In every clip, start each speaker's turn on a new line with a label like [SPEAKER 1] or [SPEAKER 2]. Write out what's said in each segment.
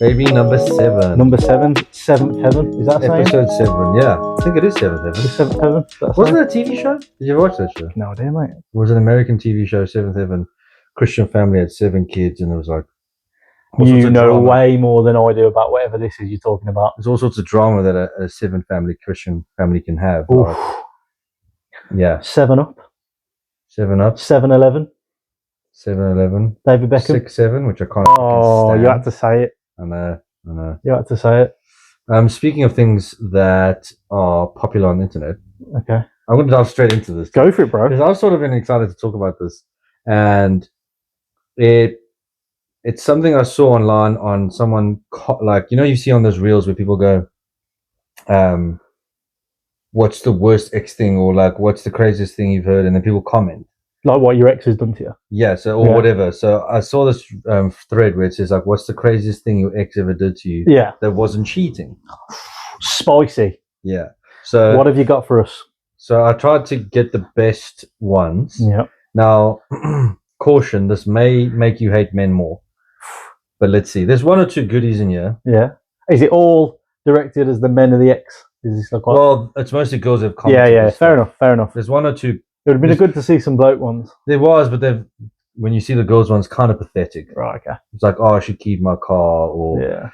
[SPEAKER 1] Baby number 7.
[SPEAKER 2] Number 7, Seventh Heaven. Is that a saying?
[SPEAKER 1] Episode 7, yeah. I think it is 7th Heaven.
[SPEAKER 2] Is Seventh Heaven?
[SPEAKER 1] Wasn't it a TV show? Did you ever watch that show?
[SPEAKER 2] No idea, mate.
[SPEAKER 1] It was an American TV show, 7th Heaven. Christian family had 7 kids, and it was like...
[SPEAKER 2] You know way more than I do about whatever this is you're talking about.
[SPEAKER 1] There's all sorts of drama that a 7 family Christian family can have.
[SPEAKER 2] Oof.
[SPEAKER 1] Yeah.
[SPEAKER 2] 7 Up.
[SPEAKER 1] 7 Up.
[SPEAKER 2] 7-Eleven.
[SPEAKER 1] 7-Eleven.
[SPEAKER 2] David Beckham.
[SPEAKER 1] 6-7, which I can't
[SPEAKER 2] Oh, you had to say it.
[SPEAKER 1] I know.
[SPEAKER 2] You had to say it.
[SPEAKER 1] Speaking of things that are popular on the internet,
[SPEAKER 2] Okay.
[SPEAKER 1] I'm going to dive straight into this.
[SPEAKER 2] Go for it, bro.
[SPEAKER 1] Because I've sort of been excited to talk about this. And it's something I saw online on someone, like, you know, you see on those reels where people go, what's the worst X thing, or like, what's the craziest thing you've heard? And then people comment.
[SPEAKER 2] Like what your ex has done to you?
[SPEAKER 1] Yeah, or whatever. So I saw this thread where it says, like, what's the craziest thing your ex ever did to you that wasn't cheating?
[SPEAKER 2] Spicy.
[SPEAKER 1] Yeah. So
[SPEAKER 2] what have you got for us?
[SPEAKER 1] So I tried to get the best ones.
[SPEAKER 2] Yeah.
[SPEAKER 1] Now, caution, this may make you hate men more. But let's see. There's 1 or 2 goodies in here.
[SPEAKER 2] Yeah. Is it all directed as the men of the ex? Is this like
[SPEAKER 1] well, it's mostly girls who have commented.
[SPEAKER 2] Yeah. Fair enough.
[SPEAKER 1] There's 1 or 2.
[SPEAKER 2] It would have been good to see some bloke ones.
[SPEAKER 1] There was, but when you see the girls ones, kind of pathetic.
[SPEAKER 2] Right, okay.
[SPEAKER 1] It's like, oh, she keyed my car, or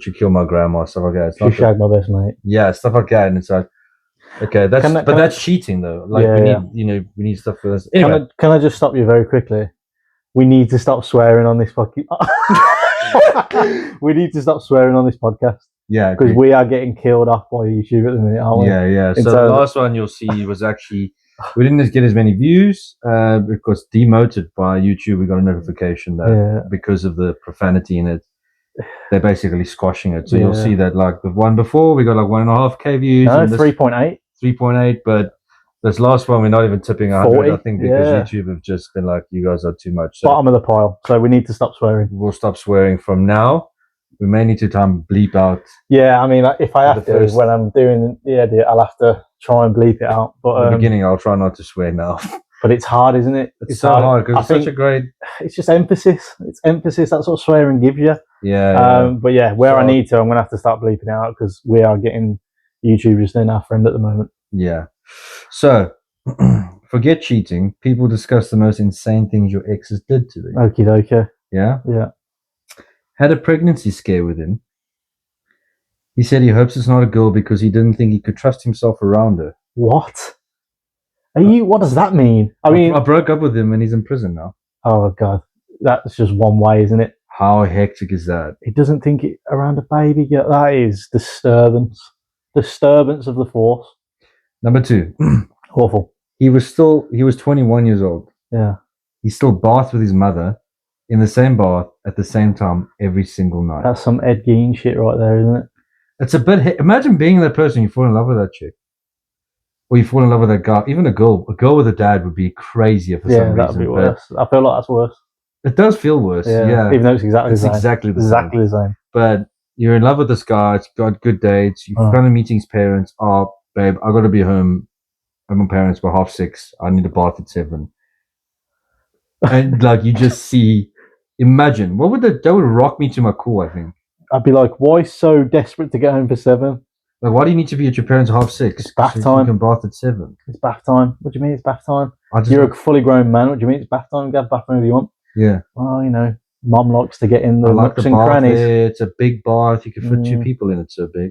[SPEAKER 1] she killed my grandma, stuff like that.
[SPEAKER 2] She shagged my best mate.
[SPEAKER 1] Yeah, stuff like that. And it's like, okay, that's cheating though. Like we need stuff for this. Anyway,
[SPEAKER 2] can I just stop you very quickly? We need to stop swearing on this podcast. We need to stop swearing on this podcast.
[SPEAKER 1] Yeah,
[SPEAKER 2] because we are getting killed off by YouTube at the minute, aren't we?
[SPEAKER 1] Yeah. So the last one you'll see was actually, we didn't get as many views because demoted by YouTube. We got a notification that because of the profanity in it, they're basically squashing it. So you'll see that, like the one before, we got like 1.5K views.
[SPEAKER 2] No, 3.8.
[SPEAKER 1] 3.8, but this last one, we're not even tipping 100, 40, I think, because YouTube have just been like, you guys are too much. So
[SPEAKER 2] bottom of the pile. So we need to stop swearing.
[SPEAKER 1] We'll stop swearing from now. We may need to bleep out.
[SPEAKER 2] Yeah, I mean, if I have to, when I'm doing the edit, I'll have to try and bleep it out. But
[SPEAKER 1] in the beginning, I'll try not to swear now.
[SPEAKER 2] But it's hard, isn't it?
[SPEAKER 1] It's so hard because it's such a great...
[SPEAKER 2] It's just emphasis. It's emphasis. That's what swearing gives you.
[SPEAKER 1] Yeah.
[SPEAKER 2] But I need to, I'm going to have to start bleeping it out because we are getting YouTubers in our friend at the moment.
[SPEAKER 1] Yeah. So, forget cheating. People discuss the most insane things your exes did to them.
[SPEAKER 2] Okie dokie.
[SPEAKER 1] Yeah?
[SPEAKER 2] Yeah. Had
[SPEAKER 1] a pregnancy scare with him. He said he hopes it's not a girl because he didn't think he could trust himself around her.
[SPEAKER 2] What? What does that mean? I
[SPEAKER 1] broke up with him and he's in prison now.
[SPEAKER 2] Oh, God. That's just one way, isn't it?
[SPEAKER 1] How hectic is that?
[SPEAKER 2] He doesn't think it around a baby. Yeah, that is disturbance. Disturbance of the force.
[SPEAKER 1] Number 2.
[SPEAKER 2] Awful.
[SPEAKER 1] He was 21 years old.
[SPEAKER 2] Yeah.
[SPEAKER 1] He still bathed with his mother in the same bath at the same time every single night.
[SPEAKER 2] That's some Ed Gein shit right there, isn't it?
[SPEAKER 1] It's a bit... Imagine being that person, you fall in love with that chick. Or you fall in love with that guy. Even a girl with a dad would be crazier for some reason.
[SPEAKER 2] Yeah, that would be worse. I feel like that's worse.
[SPEAKER 1] It does feel worse, yeah.
[SPEAKER 2] Even though it's exactly the same.
[SPEAKER 1] Exactly the
[SPEAKER 2] same.
[SPEAKER 1] But you're in love with this guy. It's got good dates. You've gone to meeting his parents. Oh, babe, I got to be home with my parents by 6:30. I need a bath at 7. And like you just see... Imagine, that would rock me to my core, I think.
[SPEAKER 2] I'd be like, why so desperate to get home for 7?
[SPEAKER 1] Like, why do you need to be at your parents at 6:30?
[SPEAKER 2] It's bath time.
[SPEAKER 1] You can bath at 7.
[SPEAKER 2] It's bath time. What do you mean it's bath time? You're a fully grown man. What do you mean it's bath time? Get a bath whenever you want.
[SPEAKER 1] Yeah.
[SPEAKER 2] Well, mum likes to get in the nooks and crannies.
[SPEAKER 1] It's a big bath. You can fit 2 people in. It's so big.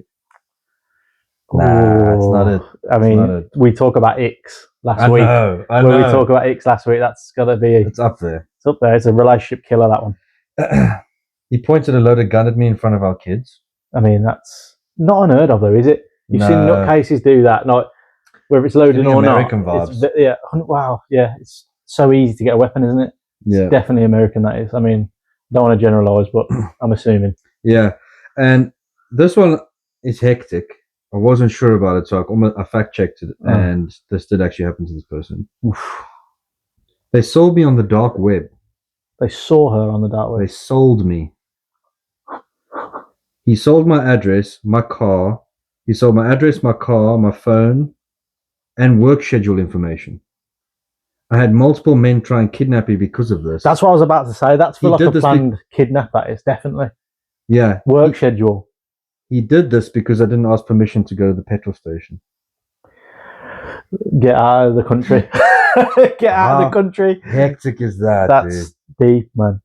[SPEAKER 1] Nah, it's not it.
[SPEAKER 2] I mean, we talk about icks last week. I know. When we talk about icks last week, that's got to be...
[SPEAKER 1] It's up there.
[SPEAKER 2] It's up there. It's a relationship killer, that one.
[SPEAKER 1] He pointed a loaded gun at me in front of our kids.
[SPEAKER 2] I mean, that's not unheard of, though, is it? You've seen nutcases do that, not whether it's loaded or
[SPEAKER 1] American
[SPEAKER 2] not.
[SPEAKER 1] Vibes.
[SPEAKER 2] Wow. Yeah, it's so easy to get a weapon, isn't it?
[SPEAKER 1] Yeah.
[SPEAKER 2] It's definitely American, that is. I mean, don't want to generalise, but I'm assuming.
[SPEAKER 1] Yeah. And this one is hectic. I wasn't sure about it, so I fact-checked it, and this did actually happen to this person.
[SPEAKER 2] Oof.
[SPEAKER 1] They sold me on the dark web.
[SPEAKER 2] They saw her on the dark web.
[SPEAKER 1] They sold me. He sold my address, my car. He sold my address, my car, my phone, and work schedule information. I had multiple men try and kidnap me because of this.
[SPEAKER 2] That's what I was about to say. That's for like a planned kidnap, that is, definitely.
[SPEAKER 1] Yeah.
[SPEAKER 2] Work schedule.
[SPEAKER 1] He did this because I didn't ask permission to go to the petrol station.
[SPEAKER 2] Get out of the country. Get out of the country.
[SPEAKER 1] Hectic is that,
[SPEAKER 2] That's
[SPEAKER 1] dude.
[SPEAKER 2] deep, man.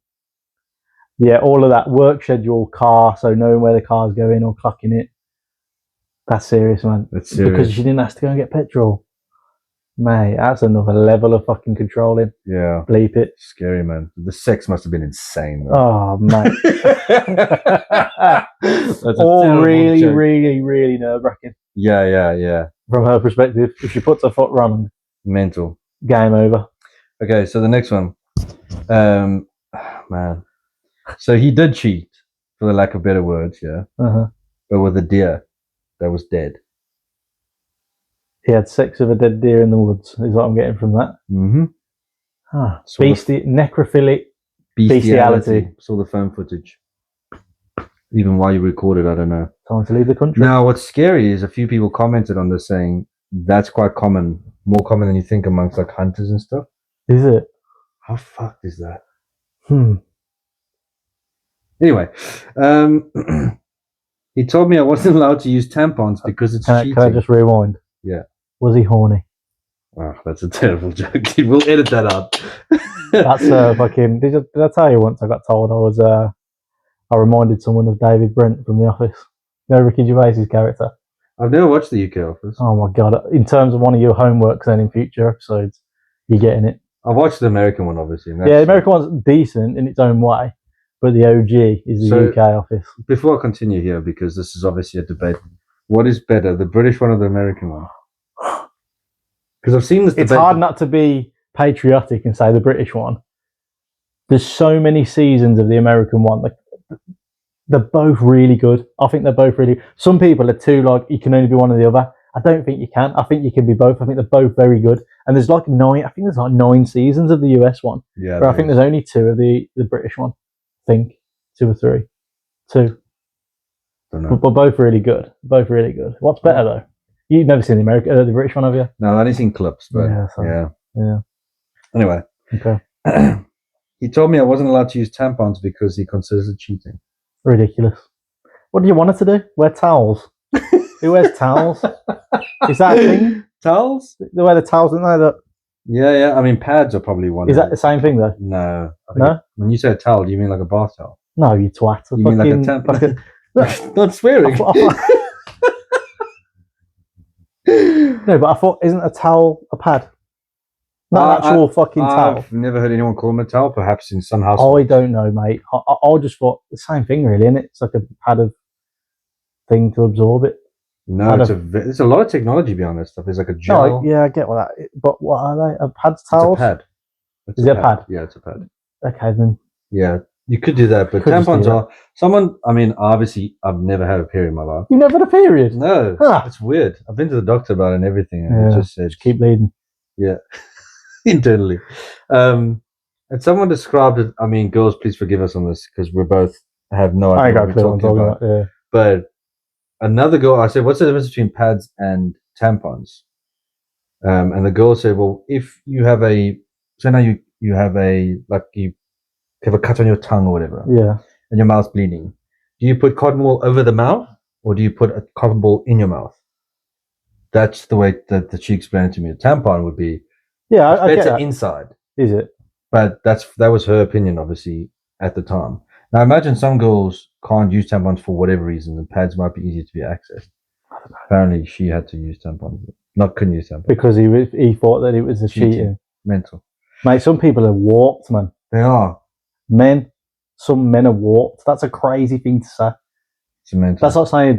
[SPEAKER 2] Yeah, all of that work schedule, car, so knowing where the car's going or clocking it. That's serious, man.
[SPEAKER 1] That's serious.
[SPEAKER 2] Because she didn't have to go and get petrol. Mate, that's another level of fucking controlling.
[SPEAKER 1] Yeah.
[SPEAKER 2] Bleep it.
[SPEAKER 1] Scary, man. The sex must have been insane, though.
[SPEAKER 2] Oh, mate.
[SPEAKER 1] That's
[SPEAKER 2] all really, joke. Really, really nerve-wracking.
[SPEAKER 1] Yeah.
[SPEAKER 2] From her perspective, if she puts her foot wrong,
[SPEAKER 1] mental.
[SPEAKER 2] Game over.
[SPEAKER 1] Okay, so the next one. Man. So he did cheat, for the lack of better words, yeah.
[SPEAKER 2] Uh-huh.
[SPEAKER 1] But with a deer that was dead.
[SPEAKER 2] He had sex with a dead deer in the woods, is what I'm getting from that.
[SPEAKER 1] Mm-hmm.
[SPEAKER 2] Necrophilic bestiality.
[SPEAKER 1] Saw the phone footage. Even while you recorded, I don't know.
[SPEAKER 2] Time to leave the country.
[SPEAKER 1] Now, what's scary is a few people commented on this saying that's quite common, more common than you think amongst like hunters and stuff.
[SPEAKER 2] Is it?
[SPEAKER 1] How fucked is that? Anyway, he told me I wasn't allowed to use tampons because it's cheating.
[SPEAKER 2] Can I just rewind?
[SPEAKER 1] Yeah.
[SPEAKER 2] Was he horny?
[SPEAKER 1] Oh, that's a terrible joke. We'll edit that out.
[SPEAKER 2] That's fucking. Did I tell you once? I got told I reminded someone of David Brent from The Office. You know Ricky Gervais's character.
[SPEAKER 1] I've never watched the UK Office.
[SPEAKER 2] Oh my god! In terms of one of your homeworks, then in future episodes, you're getting it.
[SPEAKER 1] I've watched the American one, obviously.
[SPEAKER 2] Yeah, the American one's decent in its own way, but the OG is the UK Office. Before
[SPEAKER 1] I continue here, because this is obviously a debate, what is better, the British one or the American one? Because I've seen this debate.
[SPEAKER 2] It's hard not to be patriotic and say the British one. There's so many seasons of the American one. They're both really good. I think they're both really. Some people are too like you can only be one or the other. I don't think you can. I think you can be both. I think they're both very good. And there's like 9. I think there's like 9 seasons of the US one.
[SPEAKER 1] Yeah.
[SPEAKER 2] But I think there's only 2 of the British one. I think 2 or 3. 2.
[SPEAKER 1] Don't know.
[SPEAKER 2] But both really good. Both really good. What's better though? You've never seen the British one, have you?
[SPEAKER 1] No, I've only seen clips. But yeah. Anyway.
[SPEAKER 2] Okay.
[SPEAKER 1] He told me I wasn't allowed to use tampons because he considers it cheating.
[SPEAKER 2] Ridiculous. What do you want her to do? Wear towels? Who wears towels? Is that a thing?
[SPEAKER 1] Towels?
[SPEAKER 2] They wear the towels, don't they?
[SPEAKER 1] Yeah. I mean, pads are probably one.
[SPEAKER 2] Is that the same thing, though?
[SPEAKER 1] No.
[SPEAKER 2] No?
[SPEAKER 1] When you say a towel, do you mean like a bath towel?
[SPEAKER 2] No, you twat.
[SPEAKER 1] You mean like a tampon? Not swearing.
[SPEAKER 2] No, but I thought, isn't a towel a pad? Not an actual fucking towel.
[SPEAKER 1] I've never heard anyone call them a towel, perhaps in some households.
[SPEAKER 2] I don't know, mate. I just thought the same thing, really, isn't it? It's like a padded thing to absorb it.
[SPEAKER 1] No, there's a lot of technology behind that stuff. There's like a gel.
[SPEAKER 2] No, yeah, I get what that. But what are they? A pad's towels?
[SPEAKER 1] It's a pad.
[SPEAKER 2] Is it a pad?
[SPEAKER 1] Yeah, it's a pad.
[SPEAKER 2] Okay, then.
[SPEAKER 1] Yeah, you could do that, but tampons are. I mean, obviously, I've never had a period in my life.
[SPEAKER 2] You never had a period?
[SPEAKER 1] No, it's weird. I've been to the doctor about it and everything, and it just said,
[SPEAKER 2] just keep bleeding.
[SPEAKER 1] Yeah, internally. And someone described it. I mean, girls, please forgive us on this because we both have no idea what we're talking about.
[SPEAKER 2] Yeah.
[SPEAKER 1] But another girl, I said, "What's the difference between pads and tampons?" And the girl said, "Well, if you have now you have you have a cut on your tongue or whatever,
[SPEAKER 2] yeah,
[SPEAKER 1] and your mouth's bleeding, do you put cotton wool over the mouth or do you put a cotton ball in your mouth?" That's the way that she explained it to me. A tampon would be I better inside.
[SPEAKER 2] Is it?
[SPEAKER 1] But that was her opinion, obviously, at the time. Now, imagine some girls can't use tampons for whatever reason, and pads might be easier to be accessed. Apparently, she had to use tampons. Couldn't use tampons.
[SPEAKER 2] Because he thought that it was a cheating.
[SPEAKER 1] Mental.
[SPEAKER 2] Mate, some people are warped, man.
[SPEAKER 1] They are.
[SPEAKER 2] Some men are warped. That's a crazy thing to say.
[SPEAKER 1] It's mental.
[SPEAKER 2] That's not saying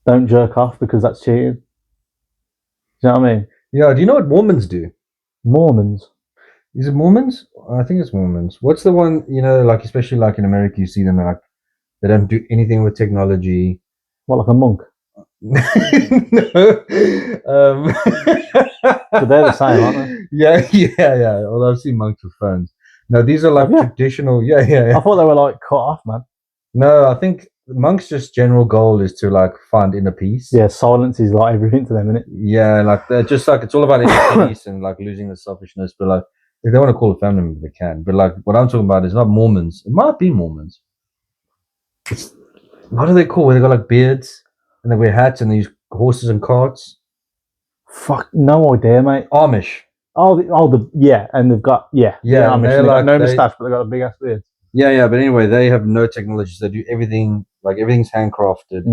[SPEAKER 2] don't jerk off because that's cheating. Do you know what I mean?
[SPEAKER 1] Yeah, do you know what Mormons do?
[SPEAKER 2] Mormons?
[SPEAKER 1] Is it Mormons? I think it's Mormons. What's the one, especially like in America, you see them they don't do anything with technology.
[SPEAKER 2] What, like a monk?
[SPEAKER 1] No.
[SPEAKER 2] So they're the same, aren't they?
[SPEAKER 1] Yeah. Well, I've seen monks with phones. No, these are traditional. Yeah.
[SPEAKER 2] I thought they were cut off, man.
[SPEAKER 1] No, I think monks' just general goal is to find inner peace.
[SPEAKER 2] Yeah, silence is everything to them, isn't it?
[SPEAKER 1] Yeah, they're just it's all about inner peace and losing the selfishness. But if they want to call a family member, they can. But like what I'm talking about is not Mormons. It might be Mormons. It's, what do they call? Where they got like beards and they wear hats and they use horses and carts.
[SPEAKER 2] Fuck, no idea, mate.
[SPEAKER 1] Amish.
[SPEAKER 2] Yeah, and they've got Amish,
[SPEAKER 1] they're
[SPEAKER 2] they've got
[SPEAKER 1] like,
[SPEAKER 2] no moustache, but they've got a big ass beard.
[SPEAKER 1] Yeah. But anyway, they have no technology. So they do everything like everything's handcrafted.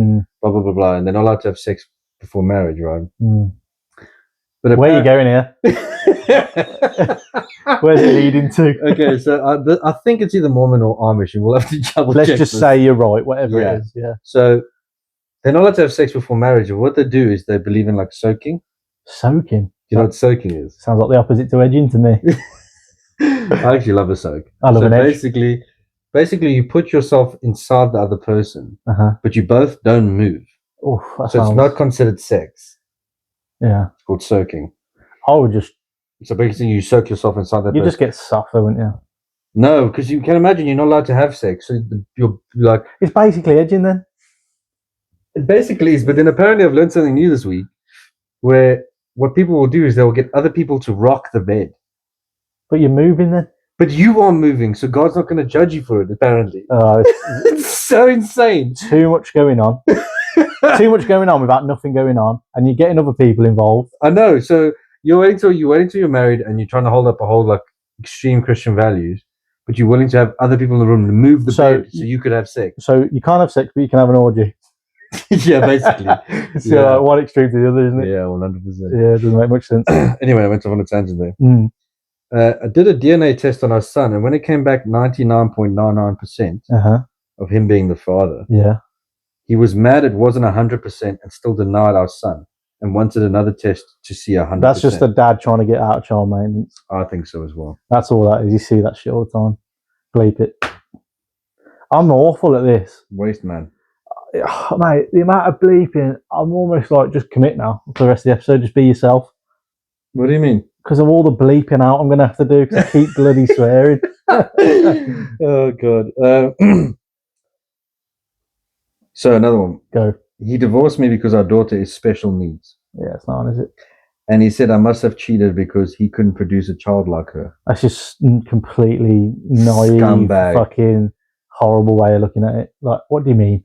[SPEAKER 1] Blah blah blah blah, and they're not allowed to have sex before marriage, right? But
[SPEAKER 2] where are you going here? Where's it leading to?
[SPEAKER 1] Okay, so I think it's either Mormon or Amish, and we'll have to double check.
[SPEAKER 2] Let's just say you're right, whatever it is. Yeah.
[SPEAKER 1] So they're not allowed to have sex before marriage. And what they do is they believe in like soaking.
[SPEAKER 2] Soaking?
[SPEAKER 1] You know what soaking is?
[SPEAKER 2] Sounds like the opposite to edging to me.
[SPEAKER 1] I actually love a soak.
[SPEAKER 2] I love an edge.
[SPEAKER 1] Basically, you put yourself inside the other person, but you both don't move.
[SPEAKER 2] Oof,
[SPEAKER 1] so it's not considered sex.
[SPEAKER 2] Yeah.
[SPEAKER 1] It's called soaking.
[SPEAKER 2] I would just...
[SPEAKER 1] So basically, you soak yourself inside that person.
[SPEAKER 2] You just get softer, wouldn't you?
[SPEAKER 1] No, because you can imagine you're not allowed to have sex. So you're like...
[SPEAKER 2] It's basically edging then.
[SPEAKER 1] It basically is, but then apparently I've learned something new this week, where what people will do is they'll get other people to rock the bed.
[SPEAKER 2] But you're moving then?
[SPEAKER 1] But you are moving, so God's not going to judge you for it, apparently. It's so insane.
[SPEAKER 2] Too much going on. Too much going on without nothing going on, and you're getting other people involved.
[SPEAKER 1] I know. So you're waiting till you're married, and you're trying to hold up a whole like extreme Christian values, but you're willing to have other people in the room to move the bed so you could have sex.
[SPEAKER 2] So you can't have sex, but you can have an orgy.
[SPEAKER 1] Yeah, basically.
[SPEAKER 2] So one extreme to the other, isn't it?
[SPEAKER 1] Yeah, 100%.
[SPEAKER 2] Yeah, it doesn't make much sense.
[SPEAKER 1] Anyway, I went off on a tangent there. I did a DNA test on our son, and when it came back 99.99% of him being the father, he was mad it wasn't 100% and still denied our son and wanted another test to see 100%.
[SPEAKER 2] That's just a dad trying to get out of child maintenance.
[SPEAKER 1] I think so as well.
[SPEAKER 2] That's all that is. You see that shit all the time. Bleep it. I'm awful at this.
[SPEAKER 1] Waste man.
[SPEAKER 2] Mate, the amount of bleeping, I'm almost like, just commit now for the rest of the episode. Just be yourself.
[SPEAKER 1] What do you mean?
[SPEAKER 2] Because of all the bleeping out I'm going to have to do because I keep bloody swearing.
[SPEAKER 1] Oh, God. So another one.
[SPEAKER 2] Go.
[SPEAKER 1] He divorced me because our daughter is special needs.
[SPEAKER 2] Yeah, it's not, is it?
[SPEAKER 1] And he said I must have cheated because he couldn't produce a child like her.
[SPEAKER 2] That's just completely naive,
[SPEAKER 1] scumbag,
[SPEAKER 2] fucking horrible way of looking at it. Like, what do you mean?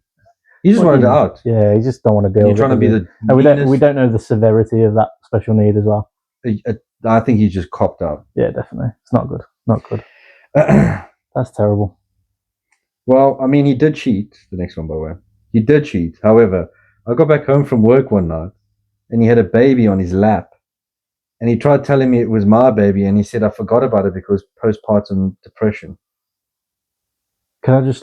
[SPEAKER 1] He just wanted it out.
[SPEAKER 2] Yeah, he just don't want to deal with it.
[SPEAKER 1] You're trying to be the
[SPEAKER 2] and we don't know the severity of that special need as well.
[SPEAKER 1] I think he's just copped out.
[SPEAKER 2] Yeah, definitely. It's not good. Not good. That's terrible.
[SPEAKER 1] Well, I mean, he did cheat. The next one, by the way. He did cheat. However, I got back home from work one night and he had a baby on his lap. And he tried telling me it was my baby and he said I forgot about it because postpartum depression.
[SPEAKER 2] Can I just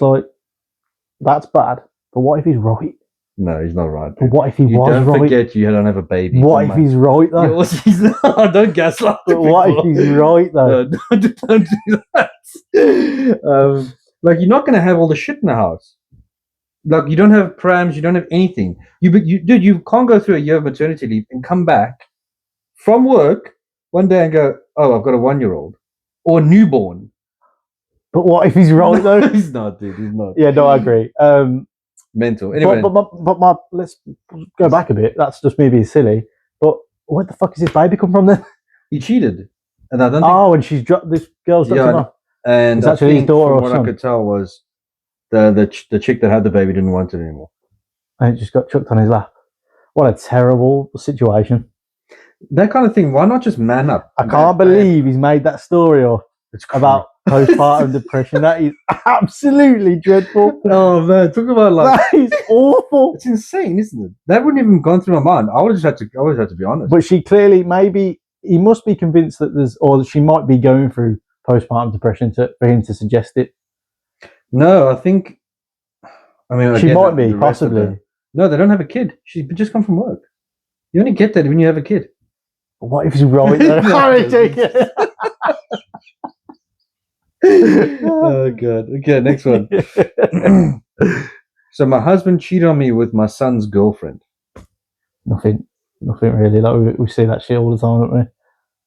[SPEAKER 2] that's bad. But what if he's right?
[SPEAKER 1] No, he's not right.
[SPEAKER 2] But what if he was right?
[SPEAKER 1] Don't forget you don't have a baby.
[SPEAKER 2] What if he's right though?
[SPEAKER 1] He's not. Don't gaslight
[SPEAKER 2] But what if he's right though?
[SPEAKER 1] No, don't do that. Like, you're not going to have all the shit in the house. Like, you don't have prams, you don't have anything. Dude, you can't go through a year of maternity leave and come back from work one day and go, oh, I've got a 1-year-old or newborn.
[SPEAKER 2] But what if he's right though?
[SPEAKER 1] He's not, dude. He's not.
[SPEAKER 2] Yeah, no, I agree.
[SPEAKER 1] Mental. Anyway,
[SPEAKER 2] but let's go back a bit. That's just me being silly. But where the fuck is his baby come from then?
[SPEAKER 1] He cheated, and I don't.
[SPEAKER 2] And she's dropped this girl's dropped him off.
[SPEAKER 1] And
[SPEAKER 2] it's actually his daughter or son.
[SPEAKER 1] What I could tell was the chick that had the baby didn't want it anymore,
[SPEAKER 2] and it just got chucked on his lap. What a terrible situation.
[SPEAKER 1] That kind of thing. Why not just man up?
[SPEAKER 2] I can't believe he's made that story up about postpartum depression. That is absolutely dreadful.
[SPEAKER 1] Oh man, talk about
[SPEAKER 2] that is awful.
[SPEAKER 1] It's insane, isn't it? That wouldn't even gone through my mind. I would have had to be honest.
[SPEAKER 2] But she clearly, maybe he must be convinced that she might be going through postpartum depression for him to suggest it.
[SPEAKER 1] No, I mean,
[SPEAKER 2] she might be possibly.
[SPEAKER 1] No, they don't have a kid. She's just come from work. You only get that when you have a kid.
[SPEAKER 2] What if he's right though?
[SPEAKER 1] Oh god. Okay, next one. So my husband cheated on me with my son's girlfriend.
[SPEAKER 2] Nothing really. Like we see that shit all the time, don't we?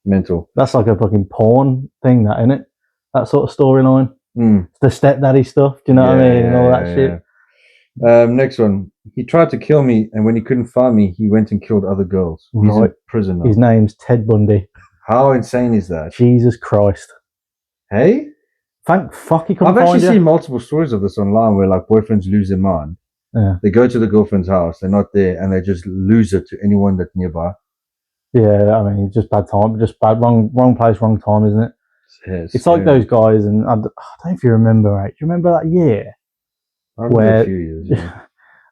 [SPEAKER 1] Mental.
[SPEAKER 2] That's like a fucking porn thing, that, isn't it? That sort of storyline. The stepdaddy stuff. Do you know what I mean? And all that shit.
[SPEAKER 1] Next one. He tried to kill me, and when he couldn't find me, he went and killed other girls. He's in prison now.
[SPEAKER 2] His name's Ted Bundy.
[SPEAKER 1] How insane is that?
[SPEAKER 2] Jesus Christ.
[SPEAKER 1] Hey?
[SPEAKER 2] Thank fuck he couldn't
[SPEAKER 1] I've
[SPEAKER 2] find
[SPEAKER 1] actually
[SPEAKER 2] you.
[SPEAKER 1] seen multiple stories of this online where like boyfriends lose their mind.
[SPEAKER 2] Yeah.
[SPEAKER 1] They go to the girlfriend's house, they're not there, and they just lose it to anyone that's nearby.
[SPEAKER 2] Yeah, I mean, just bad time, just bad, wrong place, wrong time, isn't it? It's like those guys, and I don't know if you remember, right? Do you remember that year?
[SPEAKER 1] I remember a few years, yeah.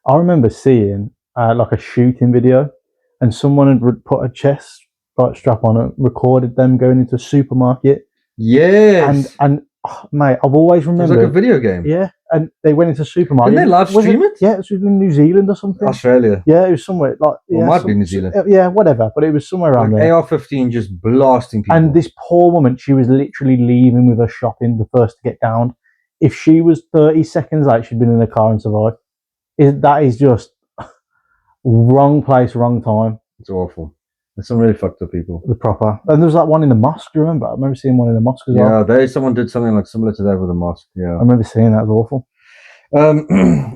[SPEAKER 2] I remember seeing like a shooting video, and someone had put a chest like strap on it, recorded them going into a supermarket.
[SPEAKER 1] Yes.
[SPEAKER 2] And oh, mate, I've always remembered.
[SPEAKER 1] It was like a video game.
[SPEAKER 2] Yeah, and they went into a supermarket.
[SPEAKER 1] Didn't they live stream it?
[SPEAKER 2] Yeah, it was in New Zealand or something.
[SPEAKER 1] Australia.
[SPEAKER 2] Yeah, it was somewhere like.
[SPEAKER 1] Well,
[SPEAKER 2] yeah,
[SPEAKER 1] it might be New Zealand.
[SPEAKER 2] Yeah, whatever. But it was somewhere around
[SPEAKER 1] like
[SPEAKER 2] there.
[SPEAKER 1] AR-15 just blasting people.
[SPEAKER 2] And this poor woman, she was literally leaving with her shopping, the first to get downed. If she was 30 seconds late, she'd been in the car and survived. That is just wrong place, wrong time.
[SPEAKER 1] It's awful. There's some really fucked up people.
[SPEAKER 2] The proper. And there was that one in the mosque, do you remember? I remember seeing one in the mosque as well.
[SPEAKER 1] Yeah, someone did something like similar to that with the mosque. Yeah. I
[SPEAKER 2] remember seeing that. It was awful.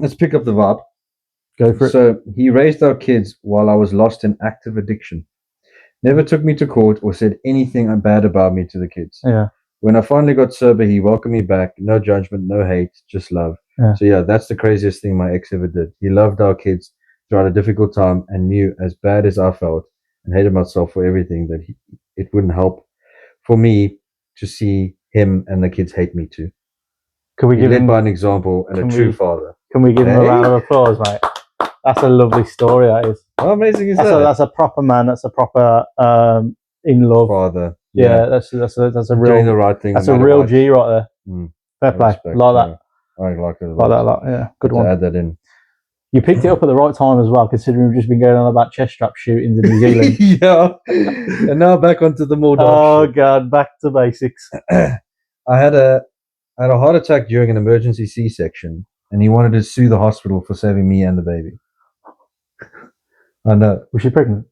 [SPEAKER 1] Let's pick up the vibe.
[SPEAKER 2] Go for it.
[SPEAKER 1] So, he raised our kids while I was lost in active addiction. Never took me to court or said anything bad about me to the kids.
[SPEAKER 2] Yeah.
[SPEAKER 1] When I finally got sober, he welcomed me back. No judgment, no hate, just love.
[SPEAKER 2] Yeah.
[SPEAKER 1] So, yeah, that's the craziest thing my ex ever did. He loved our kids throughout a difficult time and knew as bad as I felt and hated myself for everything that it wouldn't help for me to see him and the kids hate me too.
[SPEAKER 2] Can we give
[SPEAKER 1] led
[SPEAKER 2] him
[SPEAKER 1] by an example and a true father?
[SPEAKER 2] Can we give him a round of applause, mate? That's a lovely story, that is.
[SPEAKER 1] How amazing is that?
[SPEAKER 2] That's a proper man. That's a proper in love
[SPEAKER 1] father.
[SPEAKER 2] Yeah, that's a real
[SPEAKER 1] doing the right thing.
[SPEAKER 2] That's a real G right there. Fair play,
[SPEAKER 1] respect,
[SPEAKER 2] like that.
[SPEAKER 1] I like it.
[SPEAKER 2] Like that a lot. Yeah, good one.
[SPEAKER 1] Add that in.
[SPEAKER 2] You picked it up at the right time as well, considering we've just been going on about chest strap shootings in New Zealand.
[SPEAKER 1] Yeah, and now back onto the more
[SPEAKER 2] dark shit. God, back to basics.
[SPEAKER 1] I had a heart attack during an emergency C-section, and he wanted to sue the hospital for saving me and the baby. I know.
[SPEAKER 2] Was she pregnant?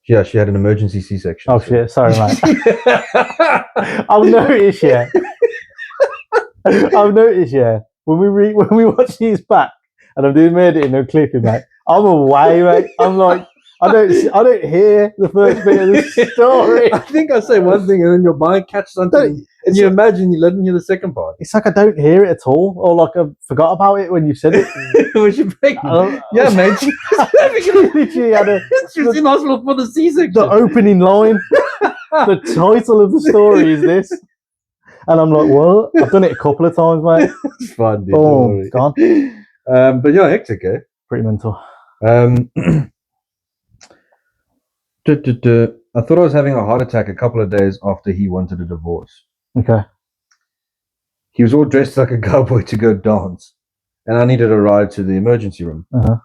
[SPEAKER 1] Yeah, she had an emergency C-section.
[SPEAKER 2] Oh shit! Sorry, mate. I've noticed. Yeah, I've noticed. Yeah, when we watch these back, and I'm doing my editing, no clipping, mate. I'm away, mate. I'm like, I don't hear the first bit of the story.
[SPEAKER 1] I think I say one thing, and then your mind catches something, and you imagine you let me hear the second part.
[SPEAKER 2] It's like I don't hear it at all, or like I forgot about it when you said it.
[SPEAKER 1] Was she pregnant? Yeah, mate. She was in hospital for the C-section.
[SPEAKER 2] The opening line, the title of the story is this, and I'm like, what? I've done it a couple of times, mate.
[SPEAKER 1] It's fun, dude.
[SPEAKER 2] Oh, gone.
[SPEAKER 1] But yeah, hectic, eh?
[SPEAKER 2] Pretty mental.
[SPEAKER 1] I thought I was having a heart attack a couple of days after he wanted a divorce.
[SPEAKER 2] Okay.
[SPEAKER 1] He was all dressed like a cowboy to go dance, and I needed a ride to the emergency room.
[SPEAKER 2] Uh-huh.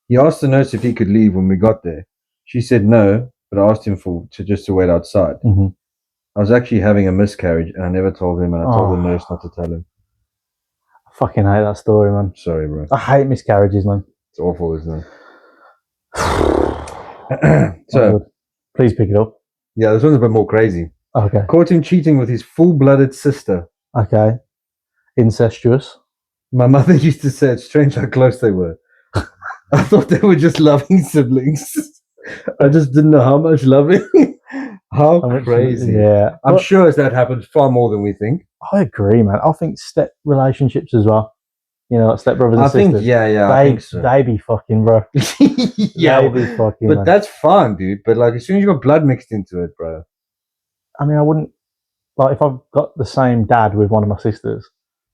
[SPEAKER 1] He asked the nurse if he could leave when we got there. She said no, but I asked him to wait outside.
[SPEAKER 2] Mm-hmm.
[SPEAKER 1] I was actually having a miscarriage, and I never told him, and I told the nurse not to tell him.
[SPEAKER 2] I fucking hate that story, man.
[SPEAKER 1] Sorry, bro.
[SPEAKER 2] I hate miscarriages, man.
[SPEAKER 1] It's awful, isn't it? So,
[SPEAKER 2] please pick it up.
[SPEAKER 1] Yeah, this one's a bit more crazy.
[SPEAKER 2] Okay.
[SPEAKER 1] Caught him cheating with his full-blooded sister.
[SPEAKER 2] Okay. Incestuous.
[SPEAKER 1] My mother used to say it's strange how close they were. I thought they were just loving siblings. I just didn't know how much loving. How crazy.
[SPEAKER 2] Yeah.
[SPEAKER 1] I'm sure that happens far more than we think.
[SPEAKER 2] I agree, man. I think step relationships as well. You know, like step brothers and sisters.
[SPEAKER 1] I think so.
[SPEAKER 2] They be fucking, bro.
[SPEAKER 1] Yeah.
[SPEAKER 2] They be fucking,
[SPEAKER 1] but
[SPEAKER 2] man.
[SPEAKER 1] That's fine, dude. But like, as soon as you got blood mixed into it, bro.
[SPEAKER 2] I mean, I wouldn't, like, if I've got the same dad with one of my sisters.